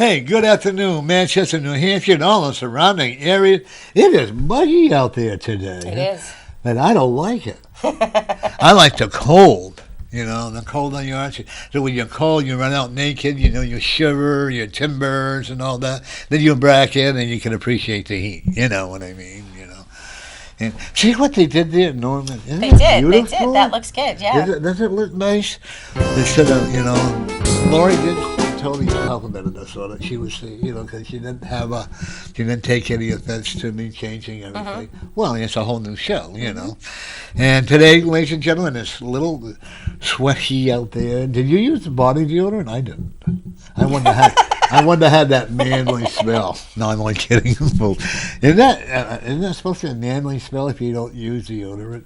Hey, good afternoon, Manchester, New Hampshire, and all the surrounding areas. It is muggy out there today. It is. And I don't like it. I like the cold, the cold on your arms. So when you're cold, you run out naked, you shiver, your timbers and all that. Then you back in and you can appreciate the heat. You know what I mean, And see what they did there, Norman? They did. That looks good, yeah. Doesn't it look nice? Instead of, Lori did totally complimented us on it. She was, because she didn't take any offense to me changing everything. Well, it's a whole new show, And today, ladies and gentlemen, it's a little sweaty out there. Did you use the body deodorant? I didn't. I wanted to have that manly smell. No, I'm only kidding. Isn't that supposed to be a manly smell if you don't use deodorant?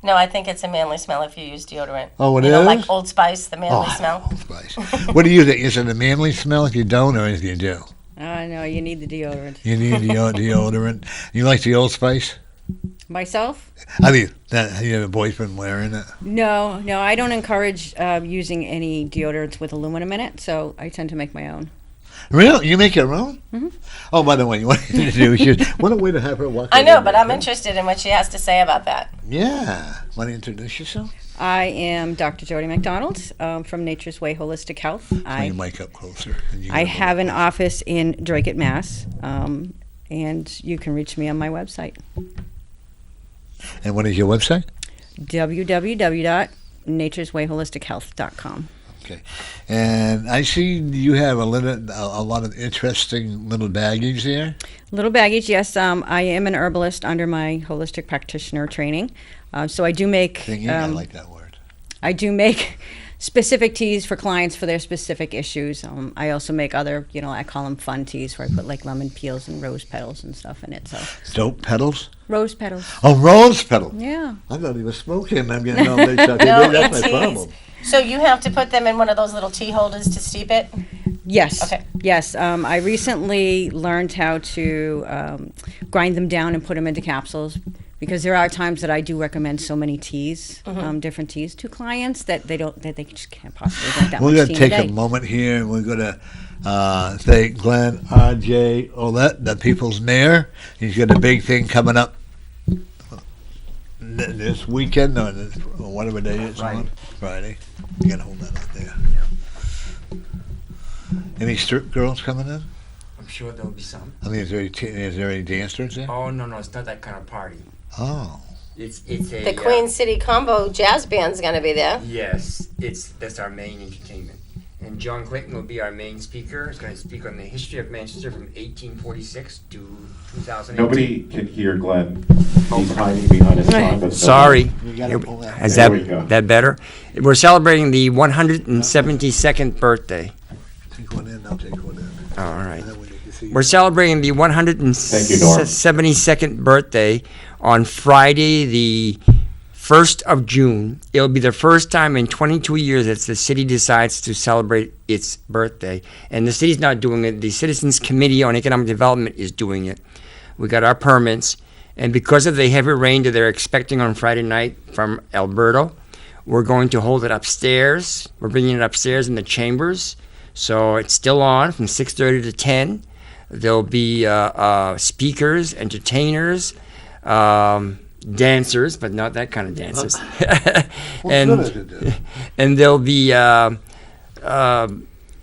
No, I think it's a manly smell if you use deodorant. Oh, it is? Like Old Spice, the manly smell. Old Spice. What do you think? Is it a manly smell if you don't or if you do? No, you need the deodorant. You need deodorant. You like the Old Spice? Myself? I mean, you have a boyfriend wearing it? No, I don't encourage using any deodorants with aluminum in it, so I tend to make my own. Really? You make your own? Mm-hmm. Oh, by the way, what you do is what a way to have her walk. I know, but I'm interested in what she has to say about that. Yeah. Want to introduce yourself? I am Dr. Jodie MacDonald from Nature's Way Holistic Health. Turn your mic up closer. I have an office in Drake, Mass., and you can reach me on my website. And what is your website? www.natureswayholistichealth.com. Okay, and I see you have a lot of interesting little baggage there. Little baggage, yes. I am an herbalist under my holistic practitioner training, so I do make. I like that word. I do make specific teas for clients for their specific issues. I also make other, I call them fun teas where I put like lemon peels and rose petals and stuff in it. So. Dope petals? Rose petals. Oh, rose petals. Yeah. I thought he was smoking. I'm getting all mixed up. That's my problem. So you have to put them in one of those little tea holders to steep it? Yes. Okay. Yes. I recently learned how to grind them down and put them into capsules because there are times that I do recommend so many teas, different teas to clients that they just can't possibly drink that much tea. We're going to take a moment here and we're going to thank Glenn R.J. Olette, the People's Mayor. He's got a big thing coming up this weekend or whatever day it's on. Friday. You got to hold that up there. Yeah. Any strip girls coming in? I'm sure there'll be some. I mean, is there any dancers there? Oh, no, it's not that kind of party. Oh. It's the Queen City Combo Jazz Band's going to be there. Yes, that's our main entertainment. And John Clinton will be our main speaker. He's going to speak on the history of Manchester from 1846 to 2008. Nobody can hear Glenn. He's hiding behind his phone. Sorry. Is that better? We're celebrating the 172nd birthday. Take one in, I'll take one in. All right. We're celebrating the 172nd birthday on Friday, the 1st of June. It'll be the first time in 22 years that the city decides to celebrate its birthday. And the city's not doing it. The Citizens Committee on Economic Development is doing it. We got our permits. And because of the heavy rain that they're expecting on Friday night from Alberta, we're going to hold it upstairs. We're bringing it upstairs in the chambers. So it's still on from 6:30 to 10. There'll be speakers, entertainers, dancers, but not that kind of dancers. And there'll be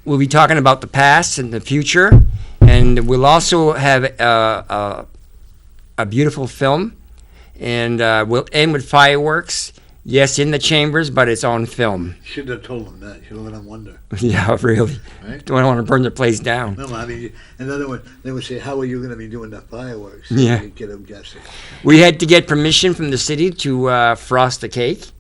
we'll be talking about the past and the future, and we'll also have a beautiful film, and we'll end with fireworks. Yes, in the chambers, but it's on film. Should have told them that. You let them wonder. Yeah, really. Right? Don't want to burn the place down. No, I mean, in other words, they would say, how are you going to be doing the fireworks? Yeah. You get them guessing. We had to get permission from the city to frost the cake.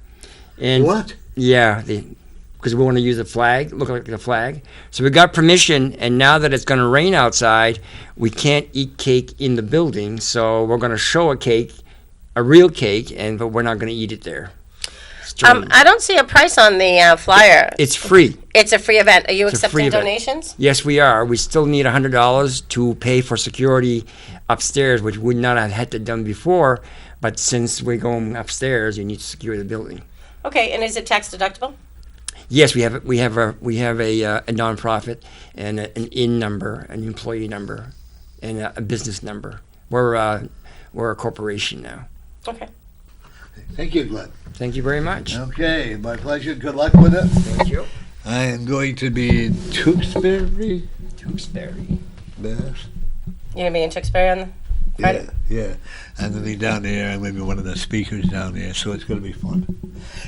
And what? Yeah, because we want to use the flag, look like the flag. So we got permission, and now that it's going to rain outside, we can't eat cake in the building. So we're going to show a cake, a real cake, but we're not going to eat it there. I don't see a price on the flyer. It's free. It's a free event. Are you accepting donations? Yes, we are. We still need $100 to pay for security upstairs, which we would not have had to done before. But since we're going upstairs, you need to secure the building. Okay, and is it tax deductible? Yes, we have a nonprofit and an IN number, an employee number, and a business number. We're a corporation now. Okay. Thank you, Glenn. Thank you very much. Okay, my pleasure. Good luck with it. Thank you. I am going to be in Tewksbury. Mass. You gonna be in Tewksbury on Friday? Yeah. I'm going to be down there. I'm going to be one of the speakers down there, so it's going to be fun.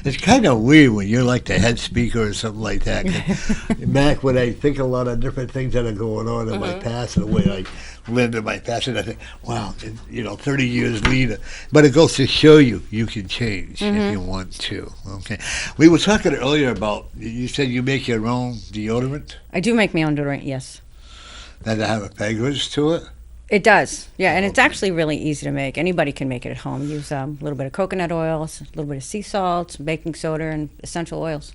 It's kind of weird when you're like the head speaker or something like that. 'Cause back when I think a lot of different things that are going on in my past and the way I lived in my past, and I think, wow, 30 years later. But it goes to show you can change if you want to. Okay. We were talking earlier about, you said you make your own deodorant. I do make my own deodorant, yes. Does it have a fragrance to it? It does, yeah, and it's actually really easy to make. Anybody can make it at home. Use a little bit of coconut oil, a little bit of sea salt, baking soda, and essential oils.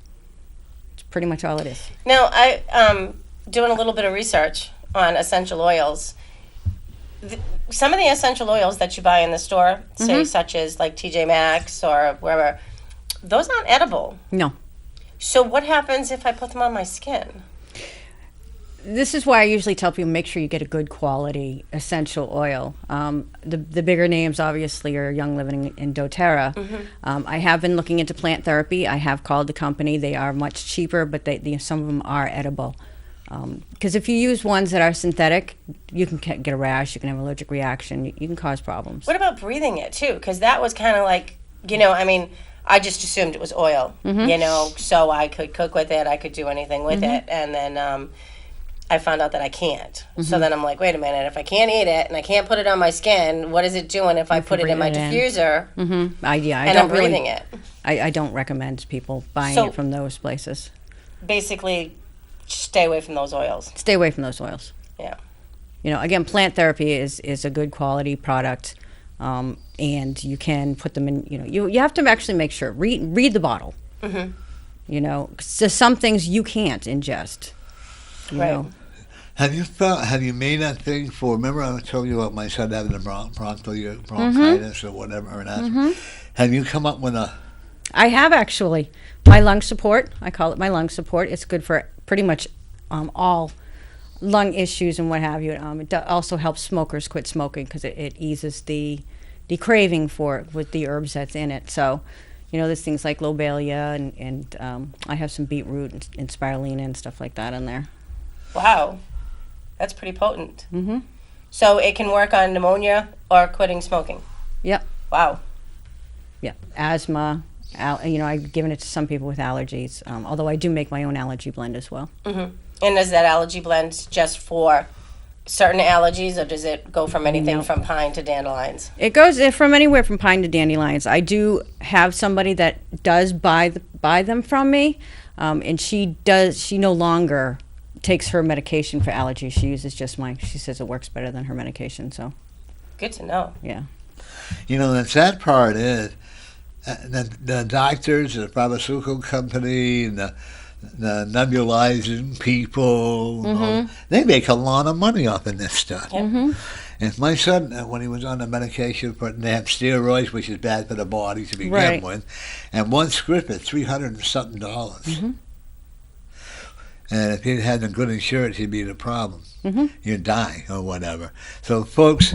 It's pretty much all it is. Now, I doing a little bit of research on essential oils. Some of the essential oils that you buy in the store, say such as like TJ Maxx or wherever, those aren't edible. No. So what happens if I put them on my skin? This is why I usually tell people make sure you get a good quality essential oil. The bigger names obviously are Young Living and doTERRA. I have been looking into plant therapy. I have called the company. They are much cheaper, but some of them are edible. Because if you use ones that are synthetic, you can get a rash, you can have an allergic reaction, you can cause problems. What about breathing it too? Because that was kind of like, I just assumed it was oil, so I could cook with it, I could do anything with it, and then I found out that I can't. So then I'm like, wait a minute, if I can't eat it and I can't put it on my skin, what is it doing if I put it in my diffuser and I'm breathing it? I don't recommend people buying it from those places. Basically, stay away from those oils. Stay away from those oils. Yeah. Again, plant therapy is a good quality product, and you can put them in, you have to actually make sure, read the bottle. So some things you can't ingest. Right. Have you made that thing for, remember I was telling you about my son having the bronchitis or whatever, or asthma? Have you come up with I have actually. My lung support, I call it my lung support. It's good for pretty much all lung issues and what have you. It also helps smokers quit smoking because it eases the craving for it with the herbs that's in it. So, there's things like lobelia and I have some beetroot and spirulina and stuff like that in there. Wow. That's pretty potent. So it can work on pneumonia or quitting smoking? Yep. Wow. Yeah. Asthma. I've given it to some people with allergies, although I do make my own allergy blend as well. And is that allergy blend just for certain allergies, or does it go from anything from pine to dandelions? It goes from anywhere from pine to dandelions. I do have somebody that does buy them from me, and she no longer takes her medication for allergies. She uses just mine. She says it works better than her medication. So good to know. Yeah. The sad part is the doctors, the pharmaceutical company, and the nebulizing people, they make a lot of money off of this stuff. And my son, when he was on the medication they have steroids, which is bad for the body to begin with, and one script is $300 and something. And if he had a good insurance, he'd be in a problem. You'd die or whatever. So, folks,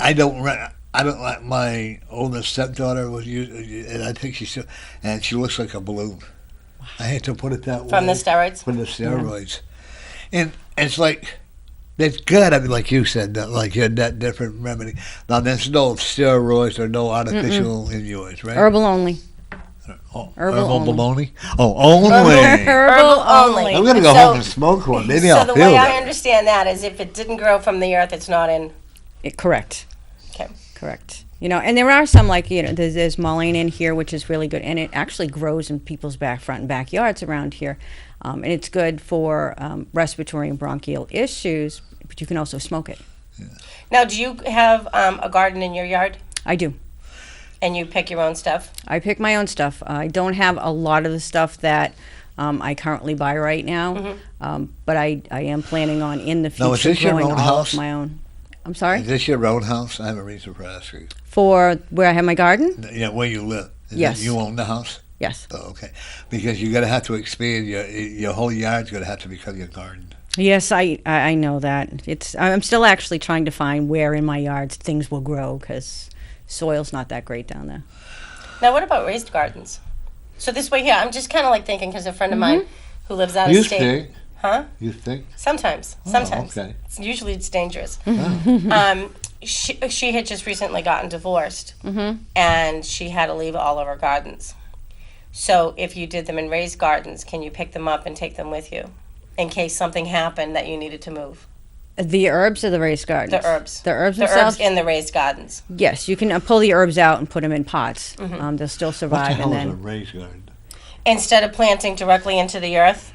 I don't like my oldest stepdaughter was using, and I think she looks like a balloon. I hate to put it that way. From the steroids? From the steroids. And it's like, it's good, like you said, like you're that different remedy. Now, there's no steroids or no artificial in yours, right? Herbal only. Herbal baloney? Oh, only. Herbal only. I'm going to go home and smoke one. Maybe I'll feel So the way that. I understand that is if it didn't grow from the earth, it's not in... Correct. Okay. Correct. And there are some there's mullein in here, which is really good, and it actually grows in people's front and backyards around here, and it's good for respiratory and bronchial issues. But you can also smoke it. Yeah. Now, do you have a garden in your yard? I do. And you pick your own stuff? I pick my own stuff. I don't have a lot of the stuff that I currently buy right now, but I am planning on in the future now, is this growing your own all house? of my own. I'm sorry? Is this your own house? I have a reason for asking. For where I have my garden? Yeah, where you live. Yes. You own the house? Yes. Oh, okay. Because you're going to have to expand your whole yard's going to have to become your garden. Yes, I know that. I'm still actually trying to find where in my yard things will grow because soil's not that great down there. Now, what about raised gardens? So this way here, I'm just kind of like thinking because a friend of mine who lives out of You state. think? Huh? You think? Sometimes. Oh, okay. Usually it's dangerous. Oh. She had just recently gotten divorced, and she had to leave all of her gardens. So if you did them in raised gardens, can you pick them up and take them with you in case something happened that you needed to move? The herbs or the raised gardens? The herbs. The herbs The themselves? herbs in the raised gardens. Yes, you can pull the herbs out and put them in pots. They'll still What the survive. hell And is a then raised garden? Instead of planting directly into the earth,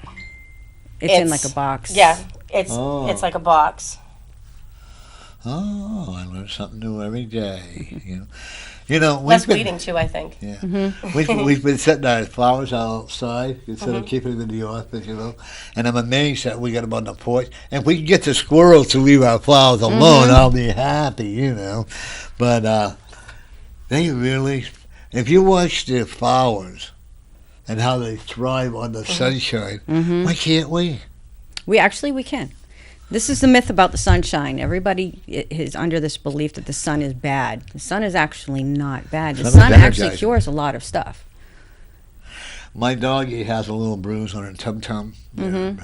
it's in like a box. Yeah, it's like a box. Oh, I learn something new every day. You know, Less weeding too, I think. Yeah, we've been setting our flowers outside instead of keeping them in the office, And I'm amazed that we got them on the porch. And if we can get the squirrels to leave our flowers alone, I'll be happy, But they really, if you watch the flowers and how they thrive on the sunshine, why can't we? We can. This is the myth about the sunshine. Everybody is under this belief that the sun is bad. The sun is actually not bad. The sun actually cures a lot of stuff. My doggie has a little bruise on her tum-tum, and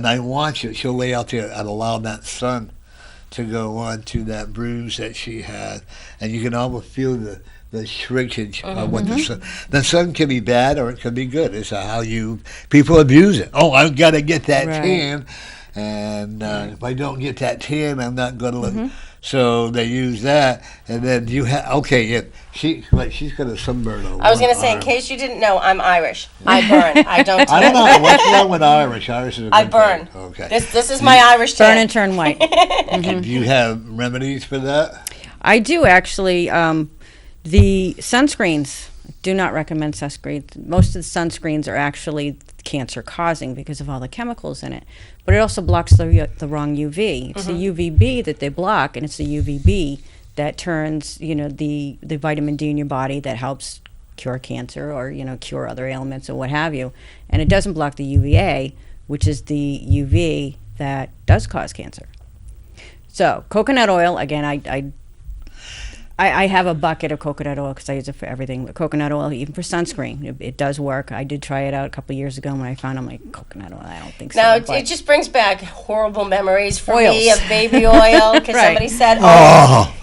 I watch it. She'll lay out there and allow that sun to go on to that bruise that she has, and you can almost feel the shrinkage of what the sun can be bad or it can be good. It's how people abuse it. Oh, I've got to get that tan, and if I don't get that tan, I'm not going to look. So they use that, and then you have she's got a sunburn on. I was going to say, in case you didn't know, I'm Irish. I burn. I don't. I don't know what's wrong with Irish. Irish is a good I burn. thing. Okay. This is my Irish tan. Burn and turn white. Do you have remedies for that? I do actually. The sunscreens, do not recommend sunscreens. Most of the sunscreens are actually cancer causing because of all the chemicals in it. But it also blocks the wrong UV. It's the UVB that they block, and it's the UVB that turns, the vitamin D in your body that helps cure cancer or, cure other ailments or what have you. And it doesn't block the UVA, which is the UV that does cause cancer. So coconut oil, again, I have a bucket of coconut oil because I use it for everything. But coconut oil, even for sunscreen, it does work. I did try it out a couple of years ago when I found, I'm like, coconut oil, I don't think so. Now, it just brings back horrible memories for me of baby oil because somebody said,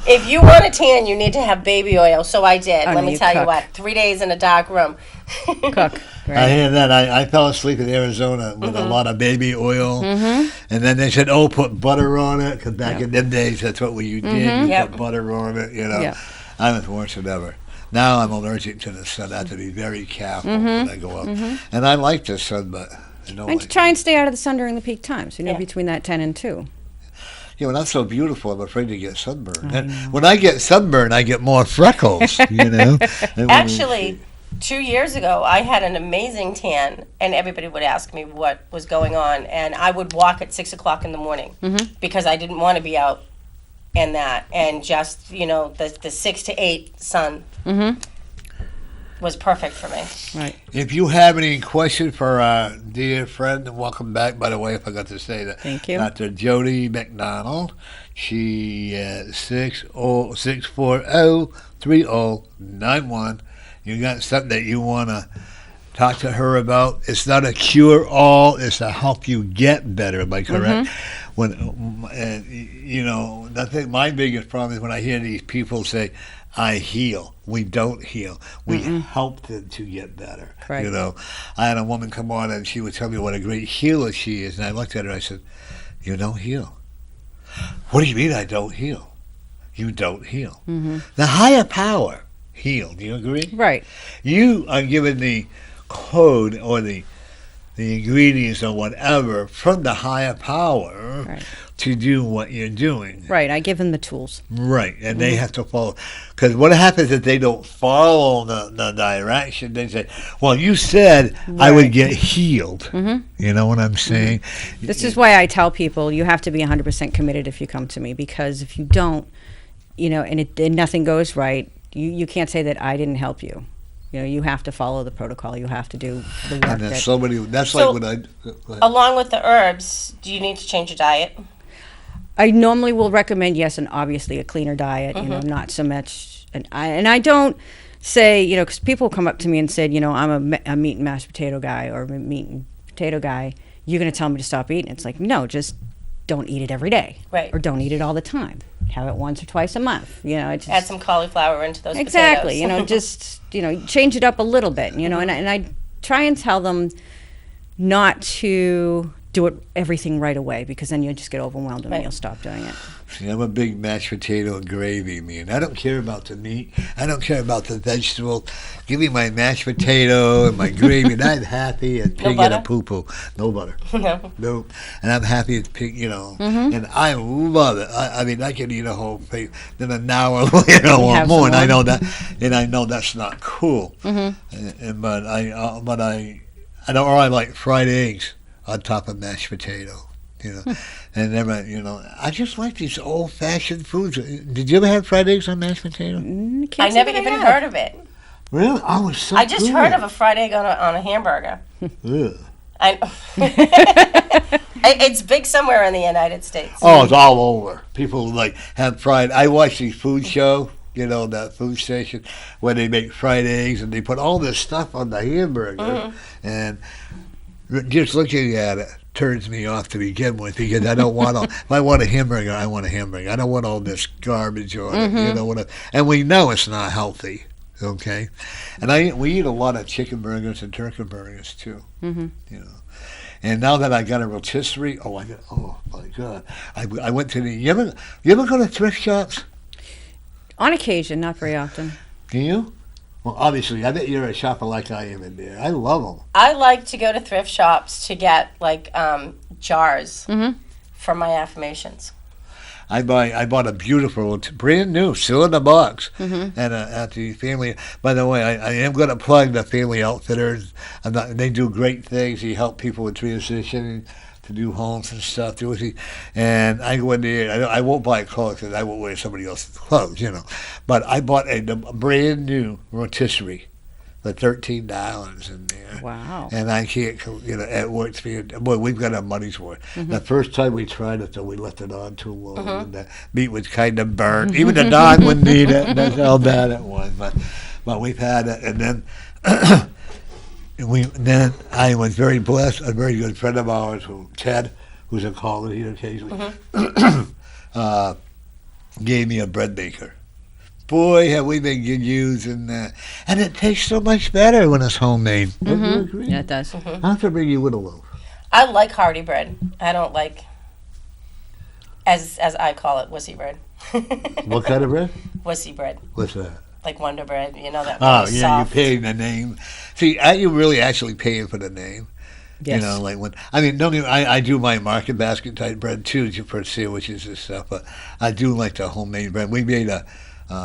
if you want a tan, you need to have baby oil. So I did. Let me tell you what, 3 days in a dark room. Cook. Right. I hear that. I fell asleep in Arizona with a lot of baby oil. And then they said, put butter on it, because back in them days, that's what you did. You put butter on it, I was worse than ever. Now I'm allergic to the sun. I have to be very careful when I go out. And I like the sun, but and try and stay out of the sun during the peak times, between that 10 and 2. When I'm so beautiful, I'm afraid to get sunburned. And when I get sunburned, I get more freckles, Actually, 2 years ago, I had an amazing tan, and everybody would ask me what was going on, and I would walk at 6 o'clock in the morning because I didn't want to be out in that, and just, the 6 to 8 sun was perfect for me. Right. If you have any questions for our dear friend, and welcome back, by the way, I forgot to say that. Thank you. Dr. Jodie MacDonald. She is 640-3091. You got something that you want to talk to her about? It's not a cure-all. It's to help you get better. Am I correct? I think my biggest problem is when I hear these people say, I heal. We don't heal. We help them to get better. Right. I had a woman come on and she would tell me what a great healer she is. And I looked at her and I said, you don't heal. What do you mean I don't heal? You don't heal. The higher power heal. Do you agree? Right. You are given the code or the ingredients or whatever from the higher power to do what you're doing. Right. I give them the tools. Right. And they have to follow. Because what happens if they don't follow the direction? They say, well, you said I would get healed. You know what I'm saying? This is why I tell people you have to be 100% committed if you come to me, because if you don't, and nothing goes right, you can't say that I didn't help you. You know, you have to follow the protocol. You have to do the work. And there's so many. That's So- like when I. Go ahead. Along with the herbs, do you need to change your diet? I normally will recommend, yes, and obviously a cleaner diet. You know, not so much. And I don't say, you know, because people come up to me and said, you know, I'm a meat and mashed potato guy or a meat and potato guy. You're going to tell me to stop eating? It's like, no, just don't eat it every day, Right. or don't eat it all the time. Have it once or twice a month. You know, it's Add some cauliflower into those exactly. potatoes. You know, just change it up a little bit. You know, and I try and tell them not to do everything right away, because then you'll just get overwhelmed and Right. you'll stop doing it. See, I'm a big mashed potato and gravy man. I don't care about the meat. I don't care about the vegetable. Give me my mashed potato and my gravy, and I'm happy as pig in a butter? poo-poo. No butter. No. No. And I'm happy as pig, and I love it. I mean, I can eat a whole thing. Then an hour later, I want have more, some and I more. know that, and I know that's not cool. But I like fried eggs on top of mashed potato. And then, I just like these old-fashioned foods. Did you ever have fried eggs on mashed potato? I never even heard of it. Really? I was so I just good. heard of a fried egg on a hamburger. Ugh. It's big somewhere in the United States. Oh, it's all over. People like have fried. I watch the food show, that food station, where they make fried eggs and they put all this stuff on the hamburger. And just looking at it turns me off to begin with, because I don't want if I want a hamburger, I want a hamburger. I don't want all this garbage on it. And we know it's not healthy. Okay, and we eat a lot of chicken burgers and turkey burgers too. And now that I got a rotisserie, oh my God, I went to you ever go to thrift shops? On occasion, not very often. Do you? Well, obviously, I bet you're a shopper like I am in there. I love them. I like to go to thrift shops to get jars for my affirmations. I bought a beautiful, brand new, still in the box, and at the family. By the way, I am going to plug the Family Outfitters. They do great things. They help people with transitioning to do homes and stuff. And I go in there. I won't buy clothes because I won't wear somebody else's clothes, But I bought a brand new rotisserie for $13 in there. Wow. And I can't, it works for you. Boy, we've got our money's worth. The first time we tried it, though, we left it on too long. And the meat was kind of burnt. Even the dog wouldn't eat it. And that's how bad it was. But we've had it. And then I was very blessed. A very good friend of ours, Ted, who's a caller here occasionally, gave me a bread maker. Boy, have we been using that. And it tastes so much better when it's homemade. Don't you agree? Yeah, it does. I'll have to bring you with a loaf. I like hearty bread. I don't like, as I call it, wussy bread. What kind of bread? Wussy bread. What's that? Like Wonder Bread, that Oh, really yeah, soft. you're paying the name. See, are you really actually paying for the name? Yes. I do my market basket type bread too, for sandwiches and stuff, but I do like the homemade bread. We made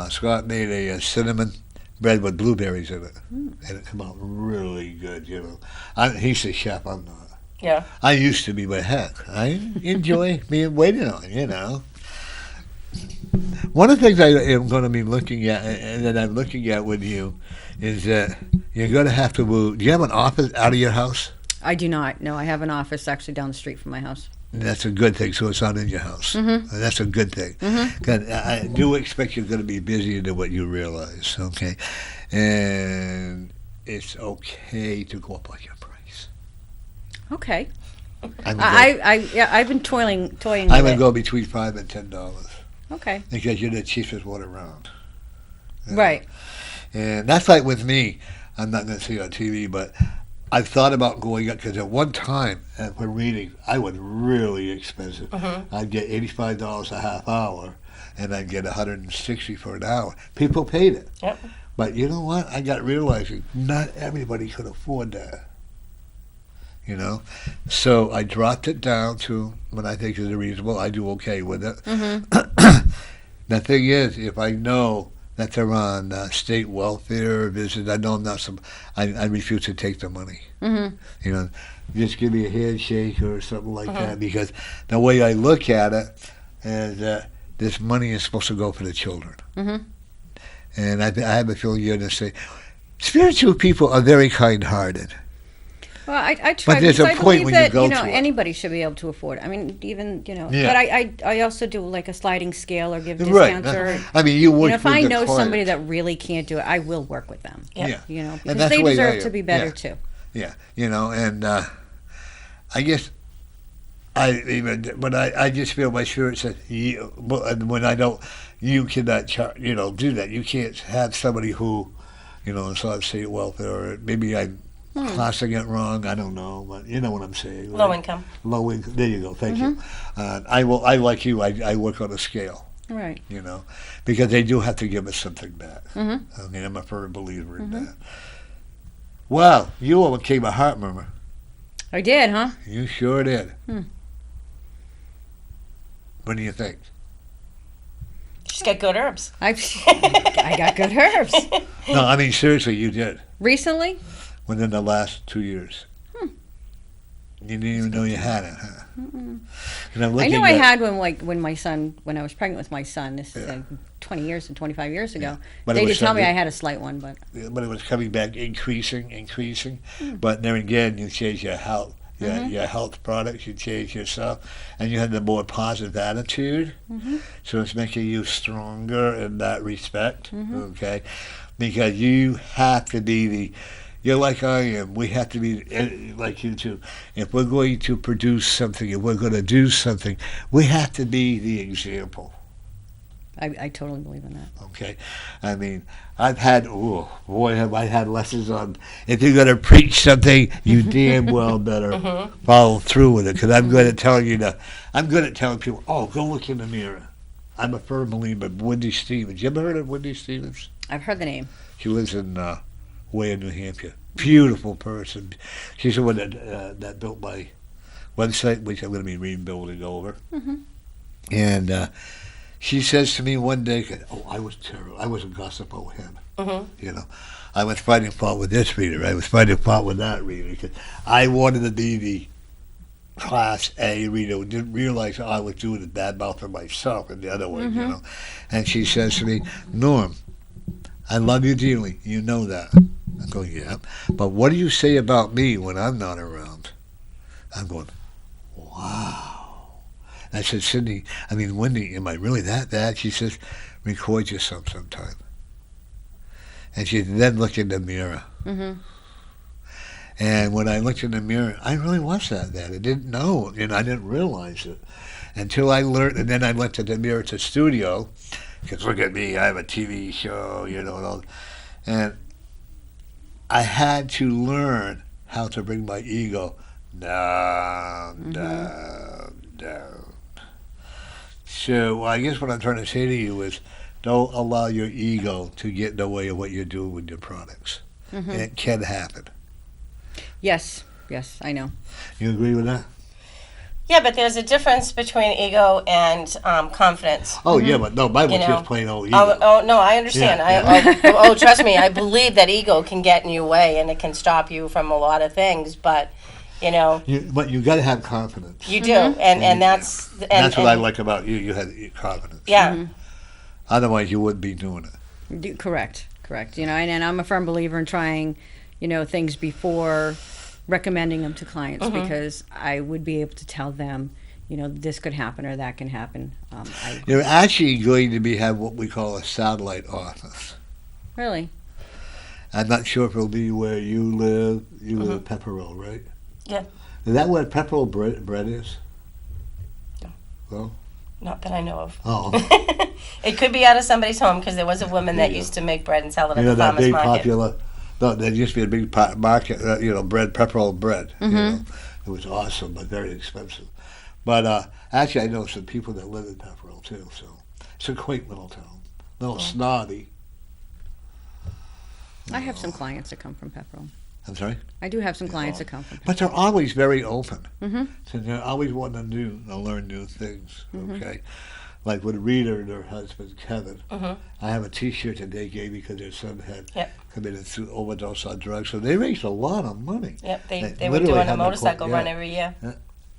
Scott made a cinnamon bread with blueberries in it, and it came out really good, He's the chef, I'm not. Yeah. I used to be, but heck, I enjoy being waited on, One of the things I am going to be looking at, and that I'm looking at with you, is that you're going to have to move. Do you have an office out of your house? I do not. No, I have an office actually down the street from my house. That's a good thing, so it's not in your house. That's a good thing. 'Cause I do expect you're going to be busier than what you realize, okay? And it's okay to go up on your price. Okay. I I've been toying with would it. go between $5 and $10 Okay. because you're the cheapest one around. Right. And that's like with me. I'm not going to say it on TV, but I've thought about going up because at one time for reading, I was really expensive. I'd get $85 a half hour, and I'd get $160 for an hour. People paid it. Yep. But you know what? I got realizing not everybody could afford that. So I dropped it down to what I think is reasonable. I do okay with it. The thing is, if I know that they're on state welfare visit, I know I'm not I refuse to take the money. Just give me a handshake or something like that, because the way I look at it is that this money is supposed to go for the children. And I have a feeling you're going to say, spiritual people are very kind-hearted. Well, I try. But there's a because I point believe when that, you go know, to it. anybody should be able to afford it. I mean, even, Yeah. but I also do like a sliding scale or give Right. discounts or. I mean, you work If with I the know somebody client. that really can't do it, I will work with them. Yep. Yeah. Because that's they the way deserve I to am. be better Yeah. too. Yeah, and I guess I just feel my spirit says, when I don't, you cannot, do that. You can't have somebody who, is on state welfare, or maybe I'm classing it wrong. I don't know, but you know what I'm saying. Low income. Low income. There you go. Thank you. I like you. I work on a scale. Right. Because they do have to give us something back. I mean, I'm a firm believer in that. Wow, you overcame a heart murmur. I did, huh? You sure did. What do you think? She's got good herbs. I got good herbs. No, I mean, seriously, you did. Recently? Within the last 2 years. You didn't even know you had it, huh? And I'm I knew looking I at- had when I was pregnant with my son. This is 20 years and 25 years ago. But it They was did tell me something- I had a slight one, but But it was coming back, increasing. But then again, you change your health. Your health products, you change yourself, and you have the more positive attitude. So it's making you stronger in that respect, okay? Because you have to be you're like I am. We have to be like you too. If we're going to produce something, if we're going to do something, we have to be the example. I totally believe in that. Okay, I mean, have I had lessons on if you're going to preach something, you damn well better follow through with it. Because I'm good at telling people, go look in the mirror. I'm a firm believer of Wendy Stevens. You ever heard of Wendy Stevens? I've heard the name. She lives in Wayne, New Hampshire. Beautiful person. She's the one that built my website, which I'm going to be rebuilding over. And she says to me one day, I was terrible. I was a gossip over him. I was finding fault with this reader. I was finding fault with that reader. Because I wanted to be the Class A reader. Didn't realize I was doing a bad mouth for myself in the other way, And she says to me, Norm, I love you dearly. You know that. I go, yeah. But what do you say about me when I'm not around? I'm going, wow. I said, Wendy, am I really that bad? She says, record yourself sometime. And she then looked in the mirror. And when I looked in the mirror, I really was that bad. I didn't know, I didn't realize it until I learned. And then I went to the mirror to studio, because look at me, I have a TV show, and all. And I had to learn how to bring my ego down. So I guess what I'm trying to say to you is don't allow your ego to get in the way of what you're doing with your products. And it can happen. Yes, I know. You agree with that? Yeah, but there's a difference between ego and confidence. Oh, yeah, but no, mine was You know. just plain old ego. Oh, no, I understand. Yeah, Trust me, I believe that ego can get in your way and it can stop you from a lot of things, but, But you got to have confidence. you do, and that's... That's what I like about you. You had confidence. Yeah. Otherwise, you wouldn't be doing it. Correct. And I'm a firm believer in trying, things before recommending them to clients because I would be able to tell them, this could happen or that can happen. You're actually going to have what we call a satellite office. Really? I'm not sure if it'll be where you live. You live in Pepperell, right? Yeah. Is that where Pepperell bread is? No. No? Not that I know of. Oh. It could be out of somebody's home because there was a woman that used to make bread and sell it at the that farmer's big market. popular... No, there used to be a big market, bread, Pepperell bread. It was awesome, but very expensive. But actually, I know some people that live in Pepperell, too, so it's a quaint little town. A little snobby. I have some clients that come from Pepperell. I'm sorry? I do have some clients that come from Pepperell. But they're always very open. So they're always wanting to learn new things, okay? Like with Rita and her husband, Kevin. I have a T-shirt that they gave me because their son had committed overdose on drugs. So they raised a lot of money. Yep, they were literally doing a had to motorcycle run every year.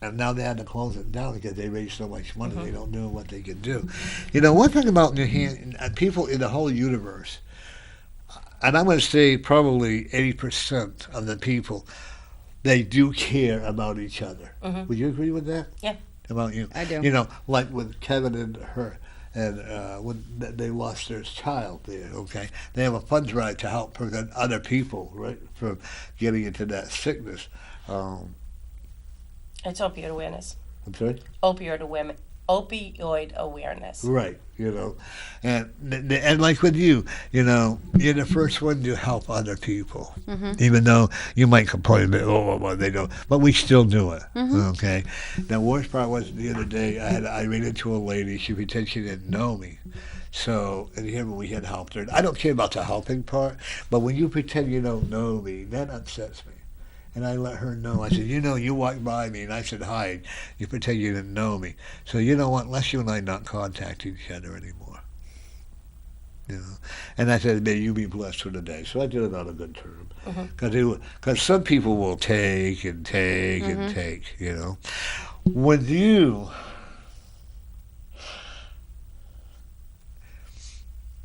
And now they had to close it down because they raised so much money they don't know what they could do. One thing about New Hampshire, people in the whole universe, and I'm going to say probably 80% of the people, they do care about each other. Would you agree with that? Yeah. About you? I do. You know, like with Kevin and her, and when they lost their child there, okay? They have a fund drive to help prevent other people, right, from getting into that sickness. It's opioid awareness. I'm sorry? Opioid awareness. Right, you know, and like with you, you know, you're the first one to help other people, even though you might complain a bit, well, they don't, but we still do it, okay? The worst part was the other day, I ran into a lady, she pretended she didn't know me, so, and here we had helped her. I don't care about the helping part, but when you pretend you don't know me, that upsets me. And I let her know. I said, you know, you walked by me, and I said hi. And you pretend you didn't know me. So you know what? Let's you and I not contact each other anymore. You know. And I said, may you be blessed for the day. So I did it on a good term. Because some people will take and take and take. You know. With you,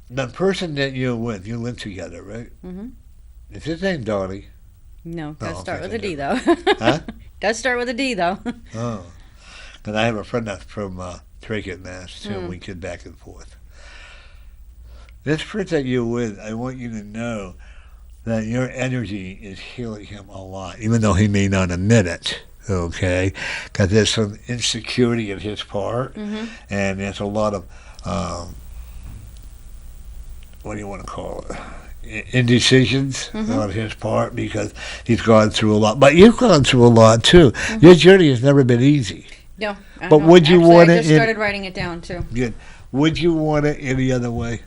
the person that you're with, you live together, right? Is his name Donnie? No, does start okay, with a D, though. Huh? Does start with a D, though. Oh. Because I have a friend that's from Trickett, Mass, too. We kid back and forth. This person that you're with, I want you to know that your energy is healing him a lot, even though he may not admit it, okay? Because there's some insecurity in his part, and there's a lot of, what do you want to call it? Indecisions on his part, because he's gone through a lot. But you've gone through a lot too. Your journey has never been easy. No. But would you want I it? just started writing it down, too. Good. Would you want it any other way?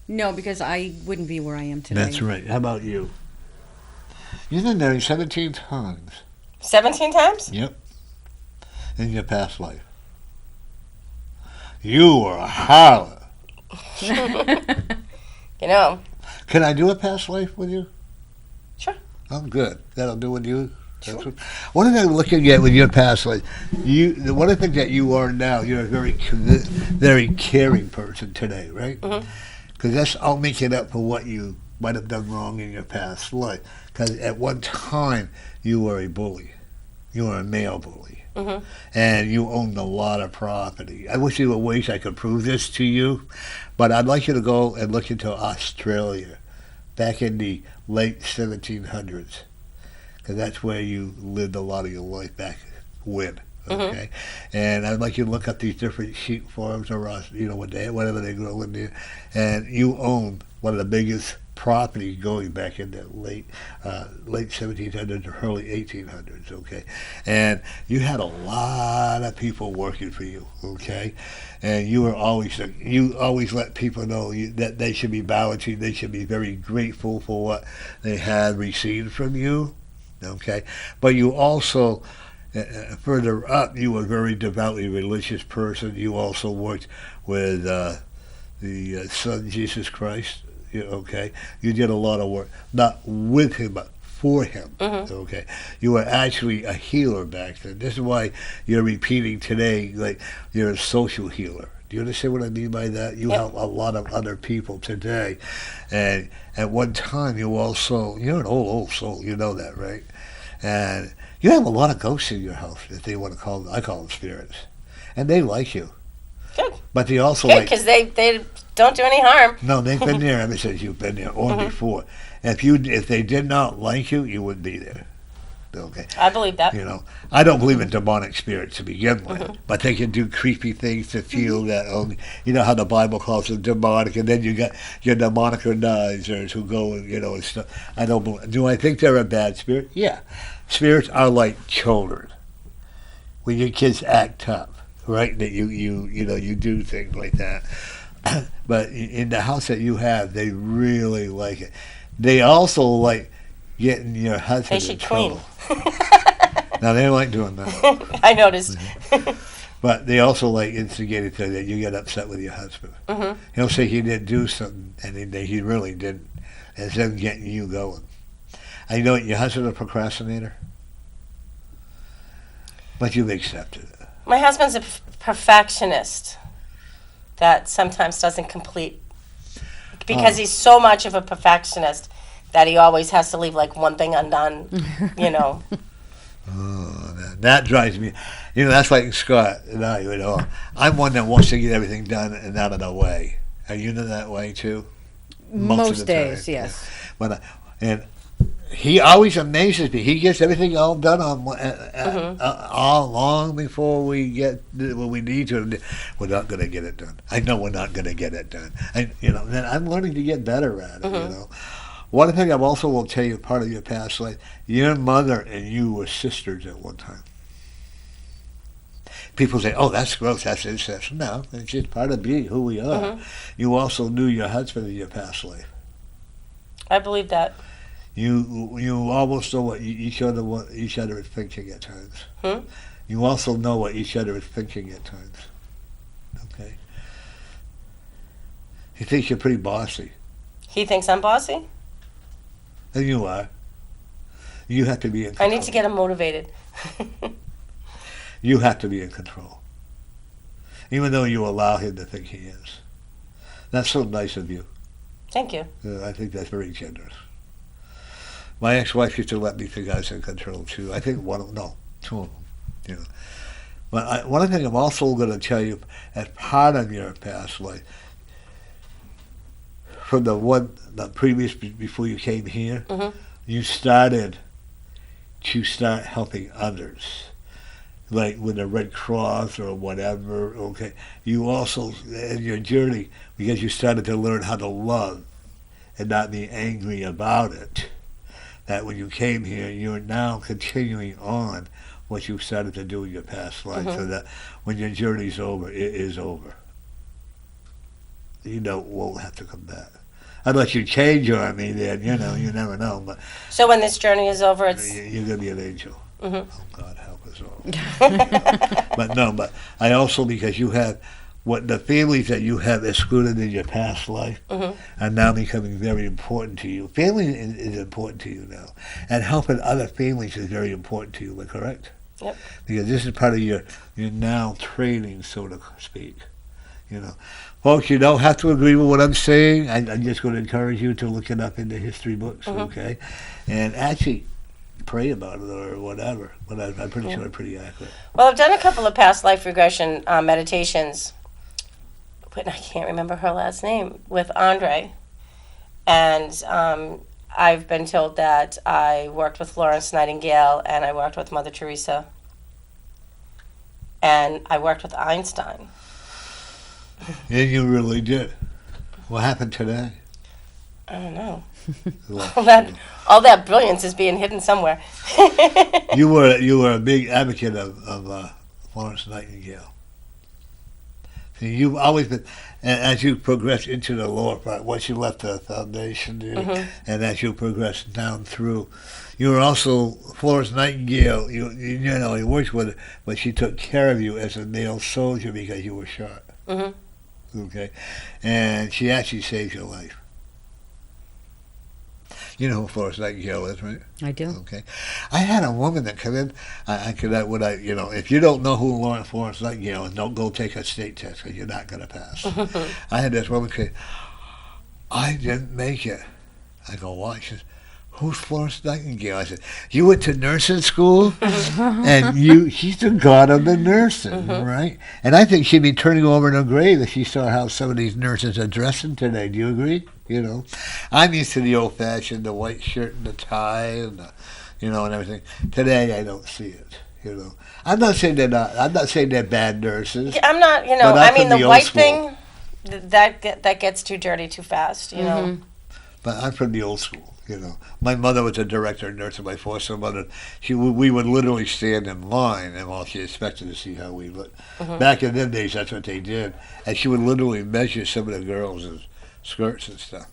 No, because I wouldn't be where I am today. That's right. How about you? You've been married 17 times. 17 times? Yep. In your past life. You were a harlot. You know. Can I do a past life with you? Sure. I'm good. That'll do with you? Sure. What am I looking at with your past life? One of the things that you are now, you're a very caring person today, right? Because that's all making up for what you might have done wrong in your past life. Because at one time, you were a bully. You were a male bully. And you owned a lot of property. I wish there were ways I could prove this to you, but I'd like you to go and look into Australia back in the late 1700s, because that's where you lived a lot of your life back when. Okay, and I'd like you to look up these different sheep farms or whatever they grow in there, and you own one of the biggest property going back in the late 1700s or early 1800s, okay? And you had a lot of people working for you, okay? And you always let people know that they should be bowing to you, they should be very grateful for what they had received from you, okay? But you also, further up, you were a very devoutly religious person. You also worked with the Son, Jesus Christ. Okay, you did a lot of work, not with him, but for him. Okay, you were actually a healer back then. This is why you're repeating today, like you're a social healer. Do you understand what I mean by that? You help a lot of other people today, and at one time you're an old soul. You know that, right? And you have a lot of ghosts in your house, if they want to call them. I call them spirits, and they like you. Good. But they also because they don't do any harm. No, they've been there ever since you've been there or before. If they did not like you, you wouldn't be there. Okay. I believe that. You know, I don't believe in demonic spirits to begin with, but they can do creepy things to feel that. You know how the Bible calls them demonic, and then you got your demonicizers who go and stuff. I don't believe. Do I think they're a bad spirit? Yeah, spirits are like children. When your kids act up, right? That you do things like that. But in the house that you have, they really like it. They also like getting your husband in trouble. Now, they don't like doing that. I noticed. But they also like instigating to that you get upset with your husband. He'll say he didn't do something, and he really didn't. It's them getting you going. And you know what? Your husband's a procrastinator. But you've accepted it. My husband's a perfectionist that sometimes doesn't complete because he's so much of a perfectionist. that he always has to leave like one thing undone, you know. Oh, that drives me. You know, that's like Scott and I. You know, I'm one that wants to get everything done and out of the way. Are you that way too? Most of the days, time. yes. Yeah. But and he always amazes me. He gets everything all done on all long before we get what we need to. We're not going to get it done. I know we're not going to get it done. And you know, then I'm learning to get better at it. You know. One thing I also will tell you, part of your past life, your mother and you were sisters at one time. People say, "Oh, that's gross. That's incest." No, it's just part of being who we are. You also knew your husband in your past life. I believe that. You almost know what each other is thinking at times. You also know what each other is thinking at times. Okay. He thinks you're pretty bossy. He thinks I'm bossy? And you are. You have to be in control. I need to get him motivated. You have to be in control. Even though you allow him to think he is. That's so nice of you. Thank you. I think that's very generous. My ex-wife used to let me think I was in control too. I think two of them. You know. But one thing I'm also going to tell you, as part of your past life, from the previous before you came here, you started to start helping others, like with the Red Cross or whatever. Okay, you also in your journey, because you started to learn how to love and not be angry about it. That when you came here, you're now continuing on what you started to do in your past life, so that when your journey's over, it is over. You won't have to come back. Unless you change on me, then, you know, you never know. But So when this journey is over, it's... you're going to be an angel. Oh, God help us all. But I also, because you have, what the families that you have excluded in your past life are now becoming very important to you. Family is important to you now. And helping other families is very important to you, am I correct? Yep. Because this is part of your now training, so to speak. You know, folks, you don't have to agree with what I'm saying. I'm just going to encourage you to look it up in the history books, okay? And actually pray about it or whatever. But I'm pretty sure it's pretty accurate. Well, I've done a couple of past life regression meditations, but I can't remember her last name, with Andre. And I've been told that I worked with Florence Nightingale, and I worked with Mother Teresa, and I worked with Einstein. Yeah, you really did. What happened today? I don't know. all that brilliance is being hidden somewhere. You were a big advocate of Florence Nightingale. See, you've always been, as you progress into the lower part, once you left the foundation, and as you progress down through, you were also Florence Nightingale. You worked with her, but she took care of you as a male soldier because you were shot. Okay, and she actually saved your life. You know who Florence Nightingale is, right? I do. Okay, I had a woman that come in. If you don't know who Florence Nightingale is, don't go take a state test because you're not going to pass. I had this woman say, "I didn't make it." I go, "Why?" She says, "Who's Florence Nightingale?" I said, "You went to nursing school, and she's the god of the nursing, right?" And I think she'd be turning over in her grave if she saw how some of these nurses are dressing today. Do you agree? You know, I'm used to the old-fashioned, the white shirt and the tie, and and everything. Today, I don't see it. You know, I'm not saying they're bad nurses. Yeah, I'm not. I mean, the white thing that gets too dirty too fast. You know. But I'm from the old school. You know, my mother was a director of nursing. My foster mother, we would literally stand in line, and while she expected to see how we looked. Back in them days, that's what they did, and she would literally measure some of the girls' skirts and stuff.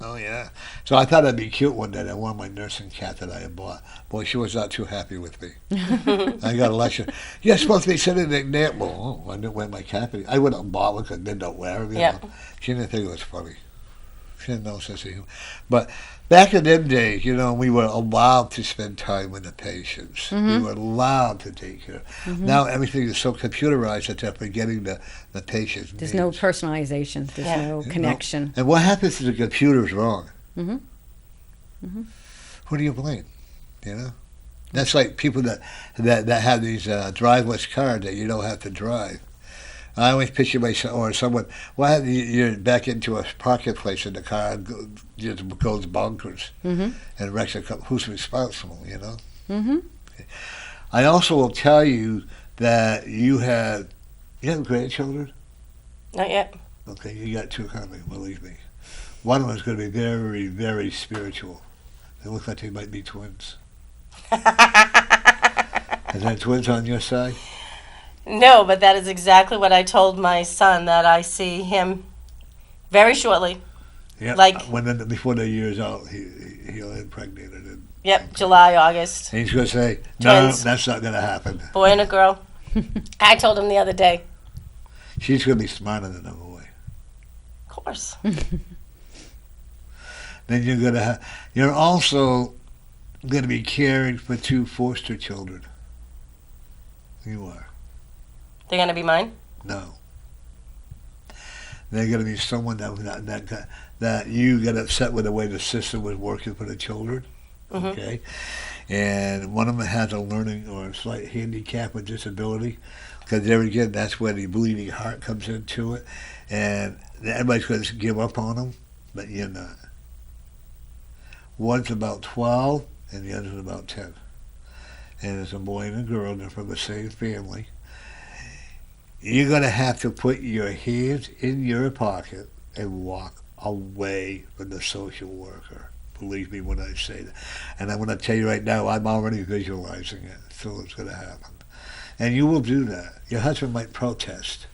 Oh yeah. So I thought it'd be cute one day. I wore my nursing cap that I had bought. Boy, she was not too happy with me. I got a lecture. You're supposed to be sitting there. Well, I didn't wear my cap. I would have bought one because men don't wear them. You know? She didn't think it was funny. She didn't know sense of humor. But back in them days, we were allowed to spend time with the patients. We were allowed to take care. Now everything is so computerized that they're forgetting the patient's There's needs. no personalization. There's no connection. And what happens if the computer's wrong? Who do you blame? You know? That's like people that have these driveless cars that you don't have to drive. I always picture myself or someone. Well, you're back into a parking place in the car and just goes bonkers and wrecks a couple. Who's responsible? You know. Okay. I also will tell you that you have grandchildren. Not yet. Okay, you got two coming. Believe me. One of them is going to be very, very spiritual. They look like they might be twins. Is that twins on your side? No, but that is exactly what I told my son, that I see him very shortly. Yeah. Like before the year's out, he'll impregnate it. And, yep, July, August. and he's going to say, no, Twins. that's not going to happen. Boy and a girl. I told him the other day. She's going to be smarter than them away. Of course. Then you're also going to be caring for two foster children. You are. They're going to be mine? No. They're going to be someone that you got upset with the way the system was working for the children. Okay? And one of them has a learning or a slight handicap or disability. Because there again, that's where the bleeding heart comes into it. And everybody's going to give up on them, but you're not. One's about 12 and the other's about 10. And it's a boy and a girl. They're from the same family. You're going to have to put your hands in your pocket and walk away from the social worker. Believe me when I say that. And I'm going to tell you right now, I'm already visualizing it. So it's going to happen. And you will do that. Your husband might protest.